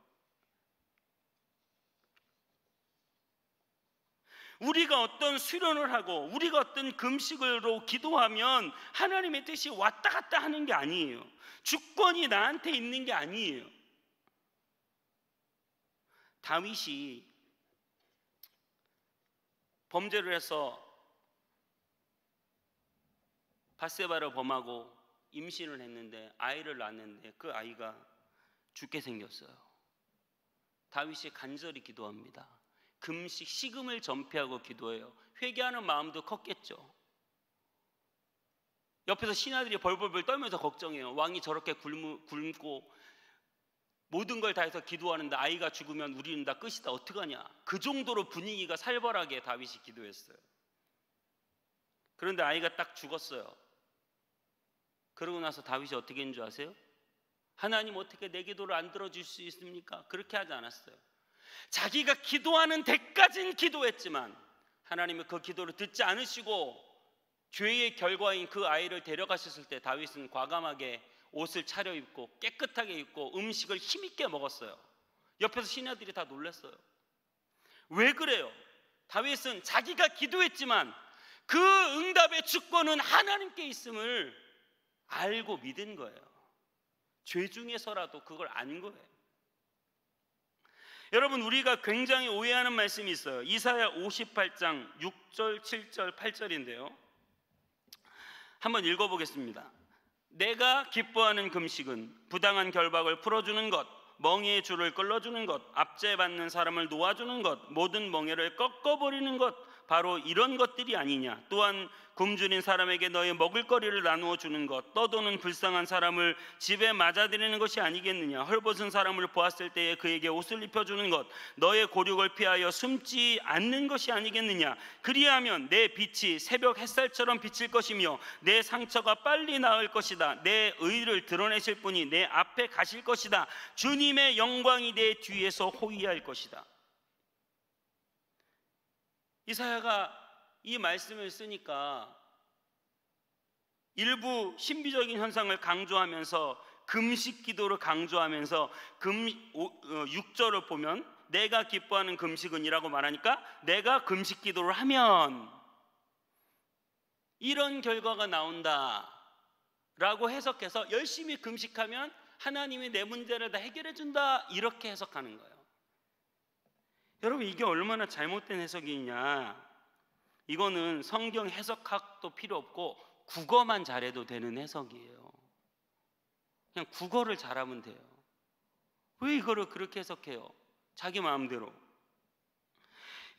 우리가 어떤 수련을 하고 우리가 어떤 금식으로 기도하면 하나님의 뜻이 왔다 갔다 하는 게 아니에요. 주권이 나한테 있는 게 아니에요. 다윗이 범죄를 해서 밧세바를 범하고 임신을 했는데 아이를 낳았는데 그 아이가 죽게 생겼어요. 다윗이 간절히 기도합니다. 금식, 식음을 전폐하고 기도해요. 회개하는 마음도 컸겠죠. 옆에서 신하들이 벌벌벌 떨면서 걱정해요. 왕이 저렇게 굶고 모든 걸 다해서 기도하는데 아이가 죽으면 우리는 다 끝이다. 어떡하냐. 그 정도로 분위기가 살벌하게 다윗이 기도했어요. 그런데 아이가 딱 죽었어요. 그러고 나서 다윗이 어떻게 했는 줄 아세요? 하나님 어떻게 내 기도를 안 들어줄 수 있습니까? 그렇게 하지 않았어요. 자기가 기도하는 데까지는 기도했지만 하나님은 그 기도를 듣지 않으시고 죄의 결과인 그 아이를 데려가셨을 때 다윗은 과감하게 옷을 차려입고 깨끗하게 입고 음식을 힘있게 먹었어요. 옆에서 신하들이 다 놀랐어요. 왜 그래요? 다윗은 자기가 기도했지만 그 응답의 주권은 하나님께 있음을 알고 믿은 거예요. 죄 중에서라도 그걸 안 거예요. 여러분, 우리가 굉장히 오해하는 말씀이 있어요. 이사야 58장 6절, 7절, 8절인데요. 한번 읽어보겠습니다. 내가 기뻐하는 금식은 부당한 결박을 풀어주는 것, 멍에의 줄을 끌어주는 것, 압제받는 사람을 놓아주는 것, 모든 멍에를 꺾어버리는 것, 바로 이런 것들이 아니냐. 또한 굶주린 사람에게 너의 먹을거리를 나누어 주는 것, 떠도는 불쌍한 사람을 집에 맞아들이는 것이 아니겠느냐. 헐벗은 사람을 보았을 때에 그에게 옷을 입혀주는 것, 너의 고륙을 피하여 숨지 않는 것이 아니겠느냐. 그리하면 내 빛이 새벽 햇살처럼 비칠 것이며 내 상처가 빨리 나을 것이다. 내 의를 드러내실 분이 내 앞에 가실 것이다. 주님의 영광이 내 뒤에서 호위할 것이다. 이사야가 이 말씀을 쓰니까 일부 신비적인 현상을 강조하면서 금식 기도를 강조하면서 6절을 보면 내가 기뻐하는 금식은 이라고 말하니까 내가 금식 기도를 하면 이런 결과가 나온다 라고 해석해서 열심히 금식하면 하나님이 내 문제를 다 해결해 준다 이렇게 해석하는 거예요. 여러분, 이게 얼마나 잘못된 해석이냐. 이거는 성경 해석학도 필요 없고 국어만 잘해도 되는 해석이에요. 그냥 국어를 잘하면 돼요. 왜 이거를 그렇게 해석해요? 자기 마음대로.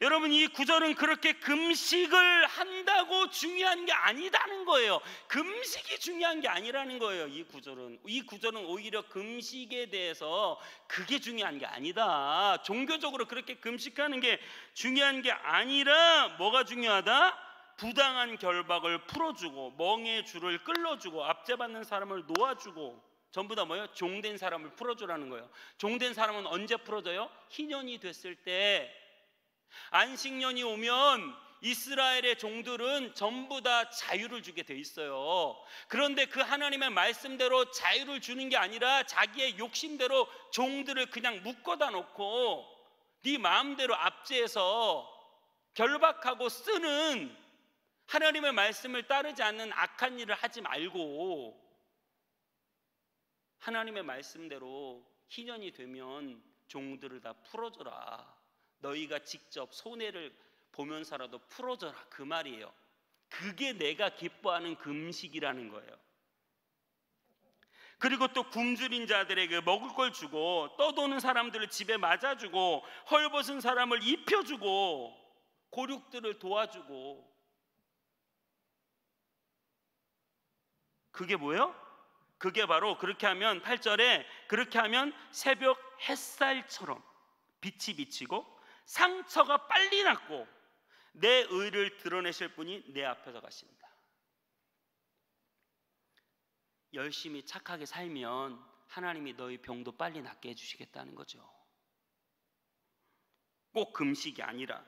여러분, 이 구절은 그렇게 금식을 한다고 중요한 게 아니다는 거예요. 금식이 중요한 게 아니라는 거예요. 이 구절은 오히려 금식에 대해서 그게 중요한 게 아니다. 종교적으로 그렇게 금식하는 게 중요한 게 아니라 뭐가 중요하다? 부당한 결박을 풀어주고 멍에 줄을 끌어주고 압제받는 사람을 놓아주고, 전부 다 뭐예요? 종된 사람을 풀어주라는 거예요. 종된 사람은 언제 풀어져요? 희년이 됐을 때. 안식년이 오면 이스라엘의 종들은 전부 다 자유를 주게 돼 있어요. 그런데 그 하나님의 말씀대로 자유를 주는 게 아니라 자기의 욕심대로 종들을 그냥 묶어다 놓고 네 마음대로 압제해서 결박하고 쓰는, 하나님의 말씀을 따르지 않는 악한 일을 하지 말고 하나님의 말씀대로 희년이 되면 종들을 다 풀어줘라. 너희가 직접 손해를 보면서라도 풀어줘라, 그 말이에요. 그게 내가 기뻐하는 금식이라는 거예요. 그리고 또 굶주린 자들에게 먹을 걸 주고, 떠도는 사람들을 집에 맞아주고, 헐벗은 사람을 입혀주고, 고륙들을 도와주고. 그게 뭐예요? 그게 바로 그렇게 하면, 8절에 그렇게 하면 새벽 햇살처럼 빛이 비치고 상처가 빨리 낫고 내 의를 드러내실 분이 내 앞에서 가신다. 열심히 착하게 살면 하나님이 너희 병도 빨리 낫게 해주시겠다는 거죠. 꼭 금식이 아니라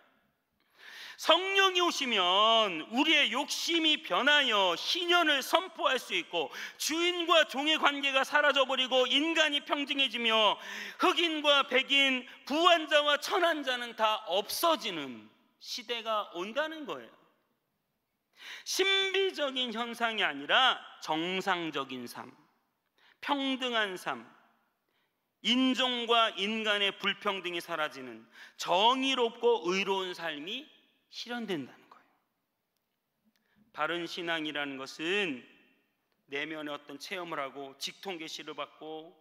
성령이 오시면 우리의 욕심이 변하여 희년을 선포할 수 있고, 주인과 종의 관계가 사라져버리고 인간이 평등해지며 흑인과 백인, 부한자와 천한자는 다 없어지는 시대가 온다는 거예요. 신비적인 현상이 아니라 정상적인 삶, 평등한 삶, 인종과 인간의 불평등이 사라지는 정의롭고 의로운 삶이 실현된다는 거예요. 바른 신앙이라는 것은 내면의 어떤 체험을 하고 직통 계시를 받고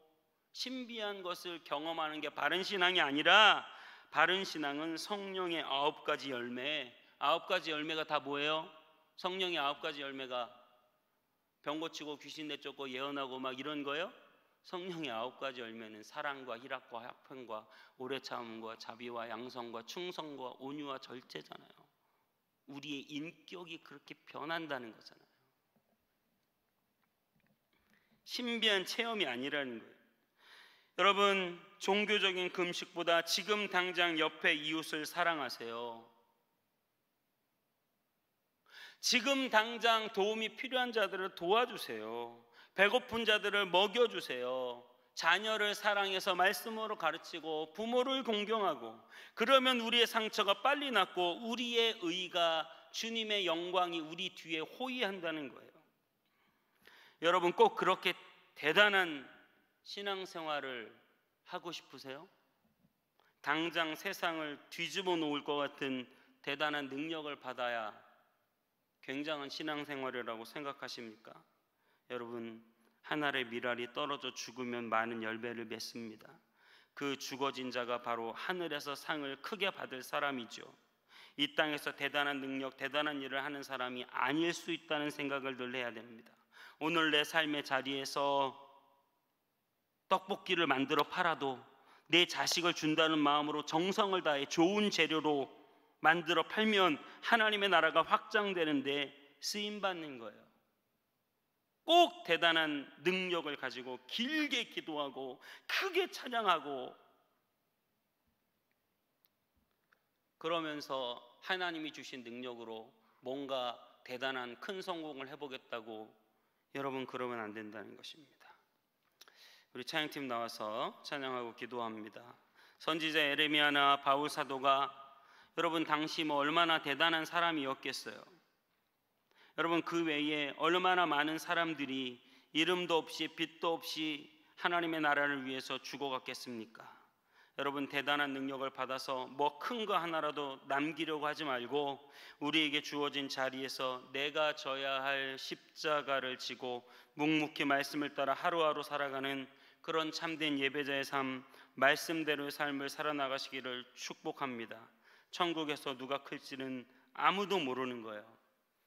신비한 것을 경험하는 게 바른 신앙이 아니라, 바른 신앙은 성령의 9가지 열매. 9가지 열매가 다 뭐예요? 성령의 9가지 열매가 병 고치고 귀신 내쫓고 예언하고 막 이런 거예요? 성령의 9가지 열매는 사랑과 희락과 화평과 오래 참음과 자비와 양성과 충성과 온유와 절제잖아요. 우리의 인격이 그렇게 변한다는 거잖아요. 신비한 체험이 아니라는 거예요. 여러분, 종교적인 금식보다 지금 당장 옆에 이웃을 사랑하세요. 지금 당장 도움이 필요한 자들을 도와주세요. 배고픈 자들을 먹여주세요. 자녀를 사랑해서 말씀으로 가르치고 부모를 공경하고, 그러면 우리의 상처가 빨리 낫고 우리의 의가, 주님의 영광이 우리 뒤에 호위한다는 거예요. 여러분, 꼭 그렇게 대단한 신앙생활을 하고 싶으세요? 당장 세상을 뒤집어 놓을 것 같은 대단한 능력을 받아야 굉장한 신앙생활이라고 생각하십니까? 여러분, 하늘의 미랄이 떨어져 죽으면 많은 열매를 맺습니다. 그 죽어진 자가 바로 하늘에서 상을 크게 받을 사람이죠. 이 땅에서 대단한 능력, 대단한 일을 하는 사람이 아닐 수 있다는 생각을 늘 해야 됩니다. 오늘 내 삶의 자리에서 떡볶이를 만들어 팔아도 내 자식을 준다는 마음으로 정성을 다해 좋은 재료로 만들어 팔면 하나님의 나라가 확장되는데 쓰임받는 거예요. 꼭 대단한 능력을 가지고 길게 기도하고 크게 찬양하고 그러면서 하나님이 주신 능력으로 뭔가 대단한 큰 성공을 해보겠다고, 여러분, 그러면 안 된다는 것입니다. 우리 찬양팀 나와서 찬양하고 기도합니다. 선지자 에레미야나 바울 사도가 여러분 당시 얼마나 대단한 사람이었겠어요. 여러분, 그 외에 얼마나 많은 사람들이 이름도 없이 빛도 없이 하나님의 나라를 위해서 죽어갔겠습니까? 여러분, 대단한 능력을 받아서 큰 거 하나라도 남기려고 하지 말고 우리에게 주어진 자리에서 내가 져야 할 십자가를 지고 묵묵히 말씀을 따라 하루하루 살아가는 그런 참된 예배자의 삶, 말씀대로의 삶을 살아나가시기를 축복합니다. 천국에서 누가 클지는 아무도 모르는 거예요.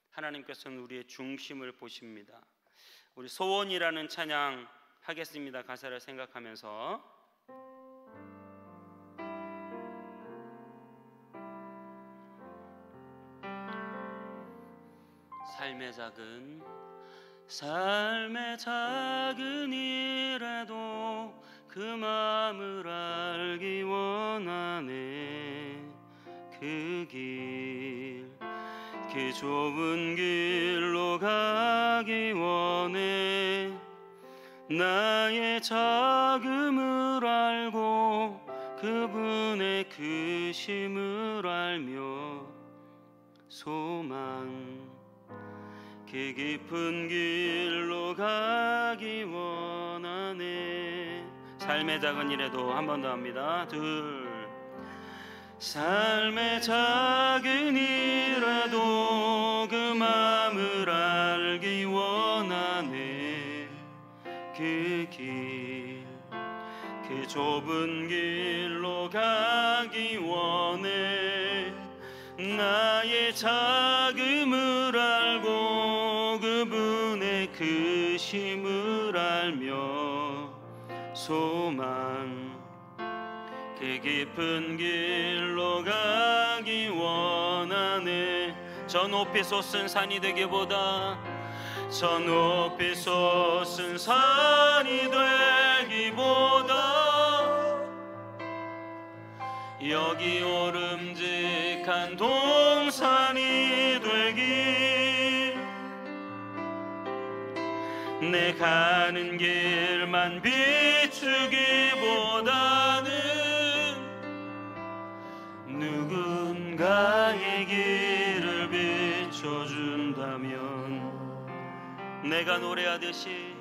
하나님께서는 우리의 중심을 보십니다. 우리 소원이라는 찬양 하겠습니다. 가사를 생각하면서. 삶의 작은 일에도 그 마음을 알기 원하네. 그 길, 그 좁은 길로 가기 원해. 나의 작음을 알고 그분의 크심을 알며 소망, 그 깊은 길로 가기 원하네. 삶의 작은 일에도 한 번 더 합니다. 삶의 작은 일에도 그 마음을 알기 원하네. 그 길, 그 좁은 길로 가기 원해. 나의 작음을 알고 그분의 크심을 알며 소망, 그 깊은 길로 가기 원하네. 저 높이 솟은 산이 되기보다, 저 높이 솟은 산이 되기보다 여기 오름직한 동산이 되기. 내 가는 길만 비추기보다는 누군가의 길을 비춰준다면 내가 노래하듯이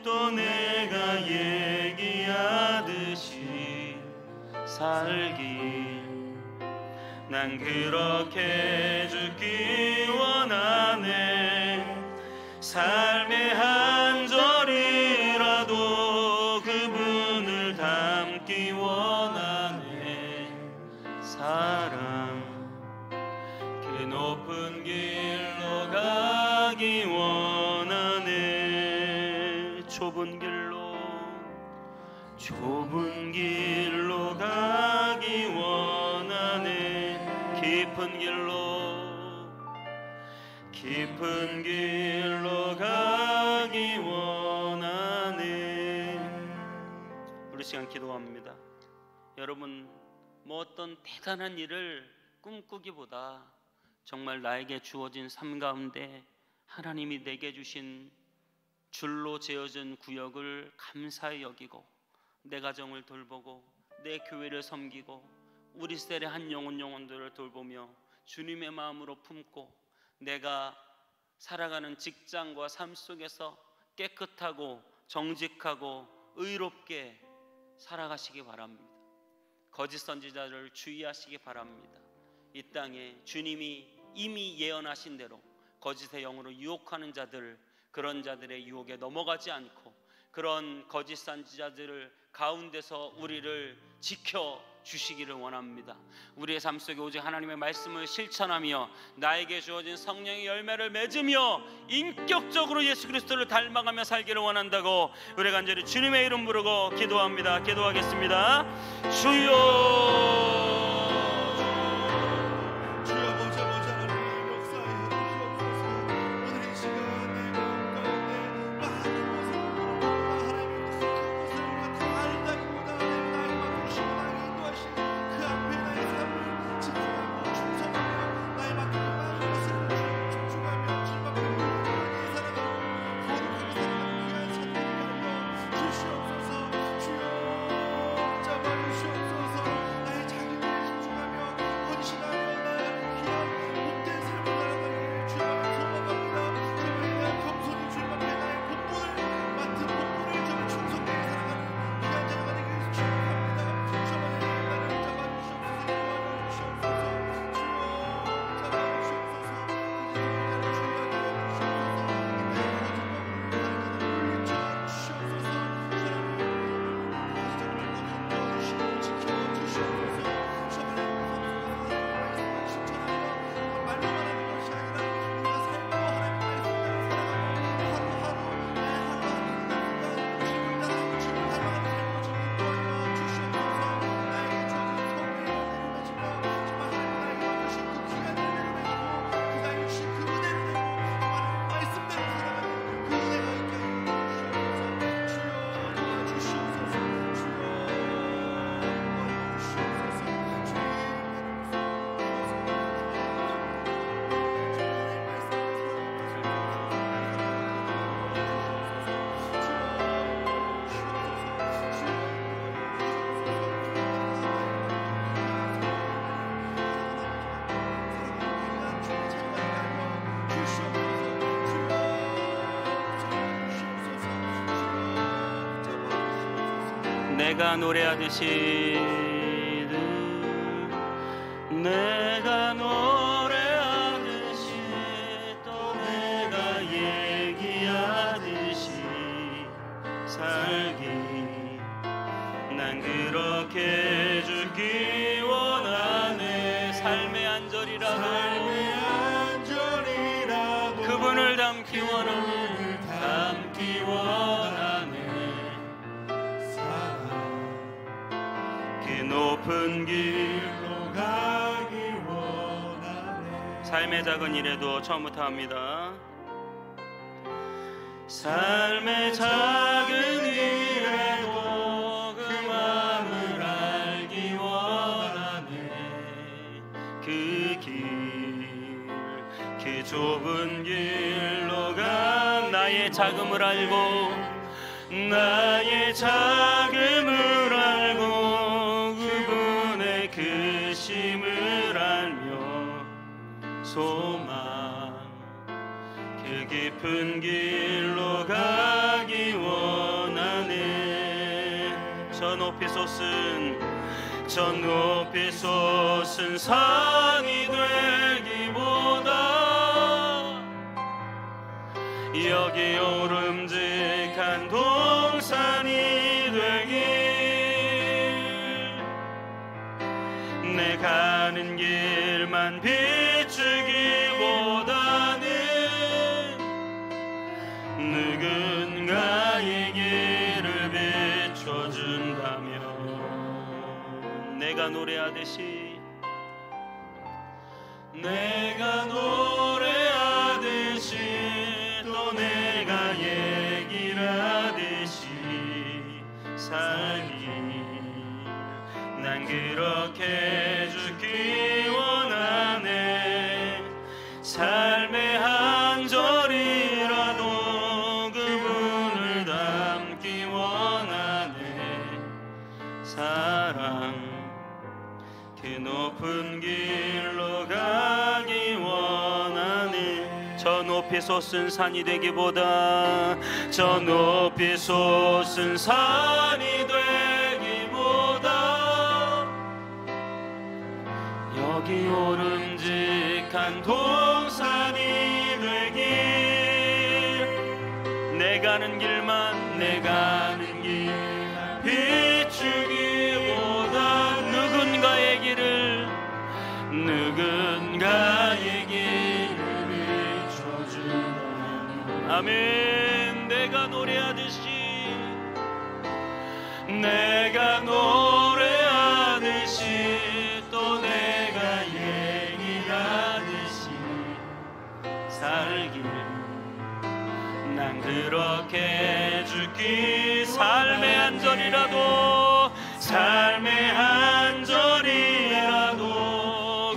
또 내가 얘기하듯이 살기. 난 그렇게 죽기 원하네. 삶의 한 절이라도 그분을 담기 원하네. 사랑, 그 높은 길로 가기 원하네. 좁은 길로 가기 원하네. 깊은 길로 가기 원하네. 우리 시간 기도합니다. 여러분, 뭐 어떤 대단한 일을 꿈꾸기보다 정말 나에게 주어진 삶 가운데 하나님이 내게 주신 줄로 재어진 구역을 감사히 여기고 내 가정을 돌보고 내 교회를 섬기고 우리 세대 한 영혼들을 돌보며 주님의 마음으로 품고 내가 살아가는 직장과 삶 속에서 깨끗하고 정직하고 의롭게 살아가시기 바랍니다. 거짓 선지자를 주의하시기 바랍니다. 이 땅에 주님이 이미 예언하신 대로 거짓의 영으로 유혹하는 자들, 그런 자들의 유혹에 넘어가지 않고 그런 거짓 선지자들을 가운데서 우리를 지켜 주시기를 원합니다. 우리의 삶 속에 오직 하나님의 말씀을 실천하며 나에게 주어진 성령의 열매를 맺으며 인격적으로 예수 그리스도를 닮아가며 살기를 원한다고 우리 간절히 주님의 이름 부르고 기도합니다. 기도하겠습니다. 주여 내가 노래하듯이 내가 노래하듯이 또 내가 얘기하듯이 살기 난 그렇게 죽기 원하네. 삶의 안절이라도 그분을 닮기 원하네. 그 높은 길로 가기 원하네. 삶의 작은 일에도 처음부터 합니다. 삶의 작은 일에도 그 마음을 알기 원하네. 그 길, 그 좁은 길로 간 나의 자금을 알고 나의 자금을 알고 그분의 그 심을 알며 소망 그 깊은 길로 가기 원하네. 저 높이 솟은 산이 되기보다 여기 오름직한 동산이 되길 내 가는 길만 비추기보다는 누군가의 길을 비춰준다면 내가 노래하듯이 또 내가 얘기를 하듯이 살기 난 그렇게 죽기 원하네. 삶의 한 절이라도 그분을 닮기 원하네. 사랑 그 높은 길로 가기 원하네. 저 높이 솟은 산이 되기보다 저 높이 솟은 산이 되기보다 여기 오름직한 동산이 되길 내 가는 길만 내 가는 길 비추기보다 누군가의 길을 비춰주는 아멘. 내가 노래하듯이 또 내가 얘기하듯이 살길 난 그렇게 죽기 삶의 한 절이라도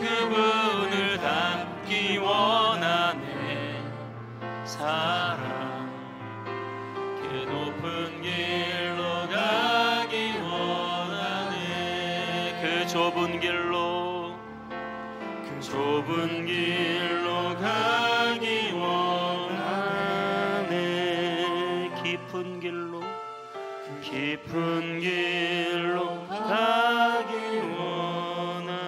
그분을 닮기 원하네. 사랑 그 높은 길로 가기 원하네. 그 좁은 길로 가기 원하네. 깊은 길로 가기 원하네.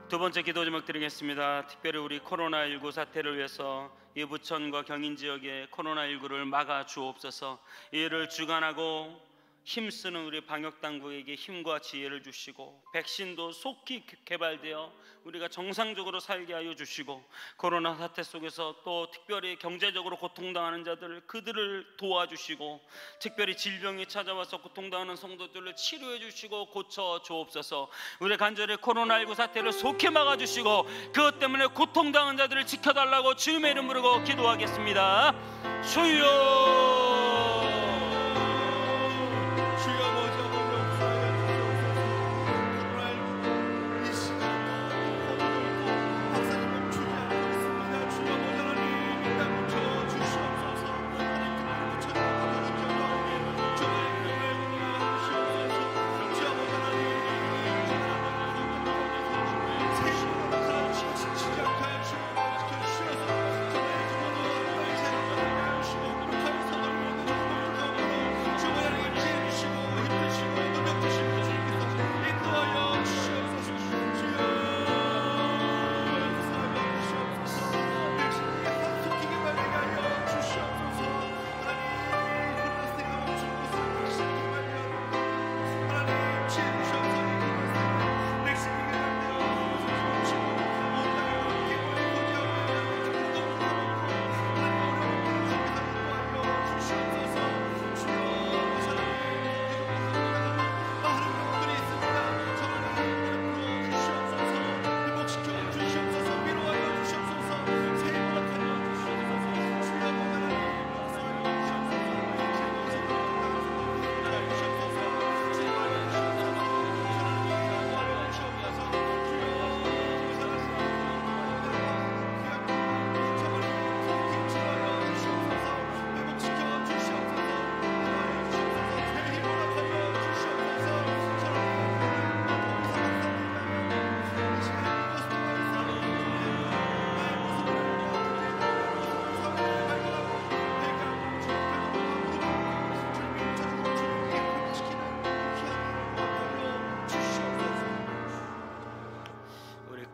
두 번째 기도 제목 드리겠습니다. 특별히 우리 코로나19 사태를 위해서 이 부천과 경인 지역에 코로나19를 막아 주옵소서. 이를 주관하고 힘쓰는 우리 방역당국에게 힘과 지혜를 주시고 백신도 속히 개발되어 우리가 정상적으로 살게 하여 주시고 코로나 사태 속에서 또 특별히 경제적으로 고통당하는 자들 그들을 도와주시고 특별히 질병이 찾아와서 고통당하는 성도들을 치료해 주시고 고쳐 주옵소서. 우리 간절히 코로나19 사태를 속히 막아주시고 그것 때문에 고통당한 자들을 지켜달라고 주님의 이름 부르고 기도하겠습니다. 주여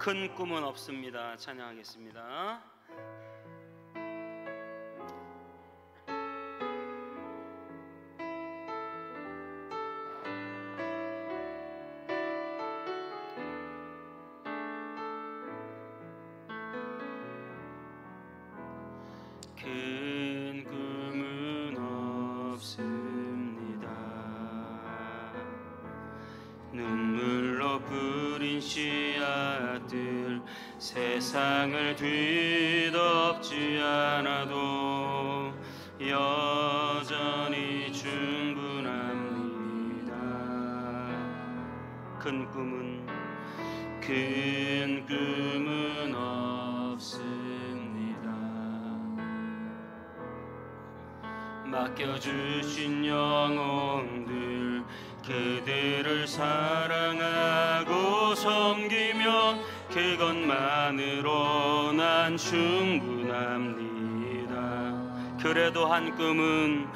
큰 꿈은 없습니다. 찬양하겠습니다. 큰 꿈은 없습니다. 눈물로 뿌린 씨앗들 세상을 뒤덮지 않아도 여전히 충분합니다. 큰 꿈은 없습니다. 맡겨주신 영혼들 그들을 사랑하고 섬기면 그것만으로 난 충분합니다. 그래도 한 꿈은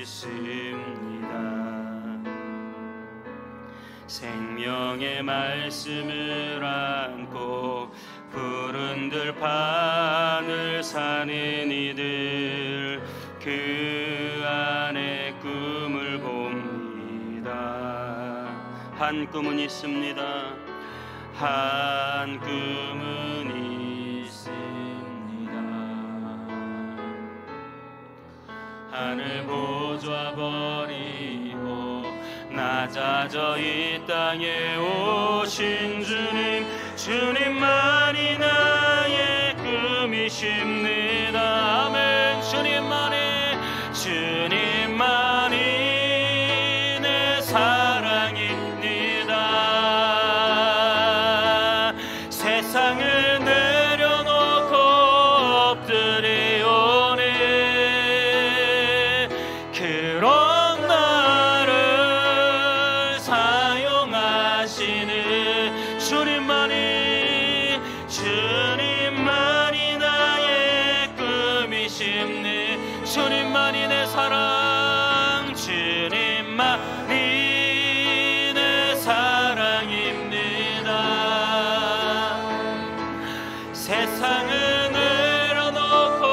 있습니다. 생명의 말씀을 안고 푸른 들판을 사는 이들 그 안에 꿈을 봅니다. 한 꿈은 있습니다. 한 꿈은 있습니다. 하늘 보좌 버리고 낮아져 이 땅에 오신 주님만이 나의 꿈이십니다. 아멘. 주님만이 내 사랑입니다. 세상을 내려놓고 엎드리오니 그런 나를 사용하시는 주님만이 나의 꿈이십니. 주님만이 내 사랑, 주님만이 내 사랑입니다. 세상을 내려놓고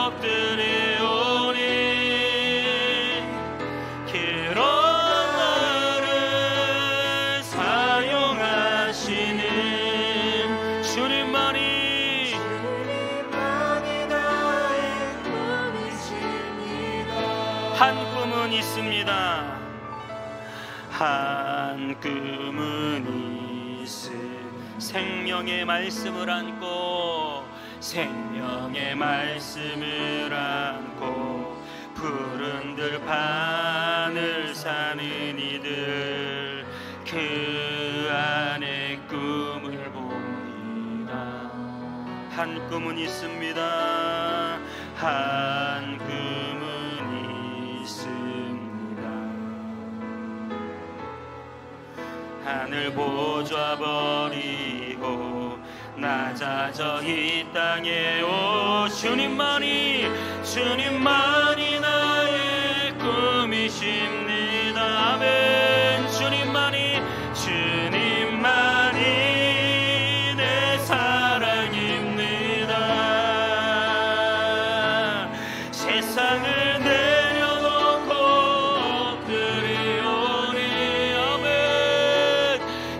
엎드리오니 그런 나를 사용하시는 주님만이 나의 꿈이십니다. 한 꿈은 있습니다. 한 꿈은 있음. 생명의 말씀을 안고 푸른 들판을 사는 이들 그 안에 꿈을 봅니다. 한 꿈은 있습니다. 한 꿈은 있습니다. 하늘 보좌 버리고 낮아져 이 땅에 오 주님만이 나의 꿈이십니다. 아멘. 주님만이 내 사랑입니다. 세상을 내려놓고 엎드리오니 아멘.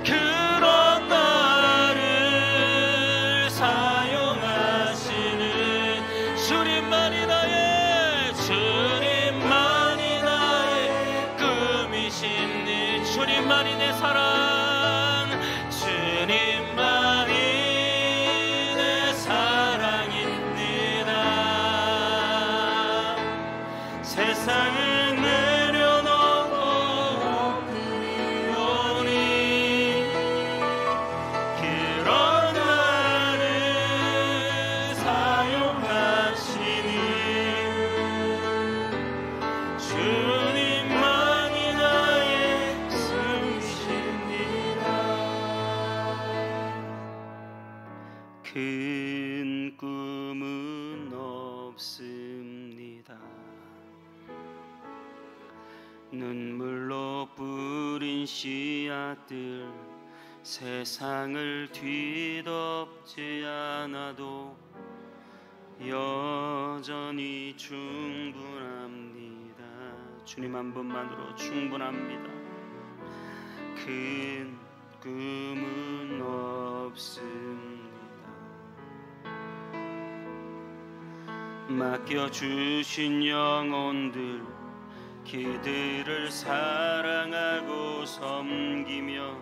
그런 나를 사용하시는 주님만이 나의 꿈이십니. 주님만이 내 사랑, 주님만이 내 사랑입니다. 세상을 내려놓고 엎드리오니 그런 나를 사용하시니 주님만이 나의 숨이십니다. 큰 꿈은 없습니다. 눈물로 뿌린 씨앗들 세상을 뒤덮지 않아도 여전히 충분합니다. 주님 한 분만으로 충분합니다. 큰 꿈은 없습니다. 맡겨주신 영혼들 그들을 사랑하고 섬기며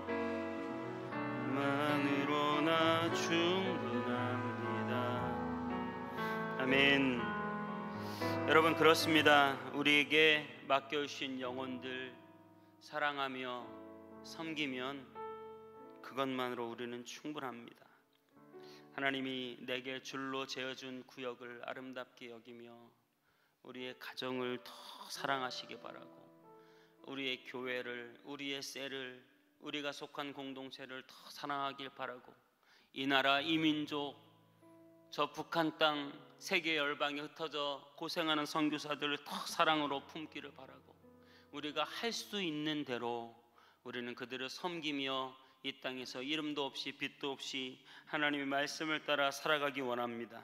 만으로나 충분합니다. 아멘. 여러분, 그렇습니다. 우리에게 맡겨주신 영혼들 사랑하며 섬기면 그것만으로 우리는 충분합니다. 하나님이 내게 줄로 재어준 구역을 아름답게 여기며 우리의 가정을 더 사랑하시기 바라고, 우리의 교회를, 우리의 셀을, 우리가 속한 공동체를 더 사랑하길 바라고, 이 나라, 이 민족, 저 북한 땅, 세계 열방에 흩어져 고생하는 선교사들을 더 사랑으로 품기를 바라고, 우리가 할 수 있는 대로 우리는 그들을 섬기며 이 땅에서 이름도 없이 빛도 없이 하나님의 말씀을 따라 살아가기 원합니다.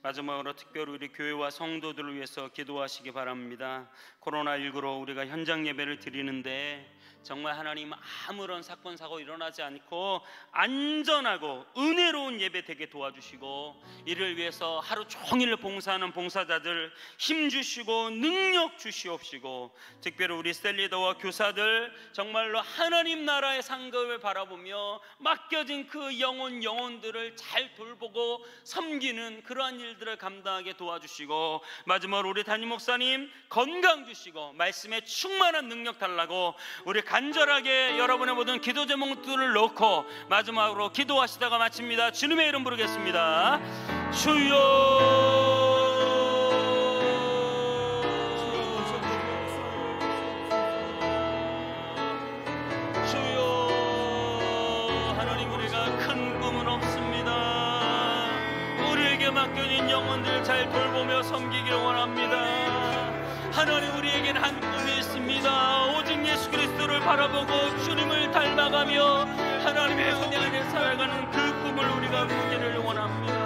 마지막으로 특별히 우리 교회와 성도들을 위해서 기도하시기 바랍니다. 코로나19로 우리가 현장 예배를 드리는데 정말 하나님 아무런 사건 사고 일어나지 않고 안전하고 은혜로운 예배 되게 도와주시고, 이를 위해서 하루 종일 봉사하는 봉사자들 힘 주시고 능력 주시옵시고, 특별히 우리 셀리더와 교사들 정말로 하나님 나라의 상급을 바라보며 맡겨진 그 영혼들을 잘 돌보고 섬기는 그러한 일들을 감당하게 도와주시고, 마지막으로 우리 담임 목사님 건강 주시고 말씀에 충만한 능력 달라고 우리 간절하게 여러분의 모든 기도 제목들을 놓고 마지막으로 기도하시다가 마칩니다. 주님의 이름 부르겠습니다. 주여, 주여. 하나님, 우리가 큰 꿈은 없습니다. 우리에게 맡겨진 영혼들 잘 돌보며 섬기기를 원합니다. 하나님, 우리에게는 한 꿈이 있습니다. 오직 예수 그리스도를 바라보고 주님을 닮아가며 하나님의 은혜 안에 살아가는 그 꿈을 우리가 꾸기를 원합니다.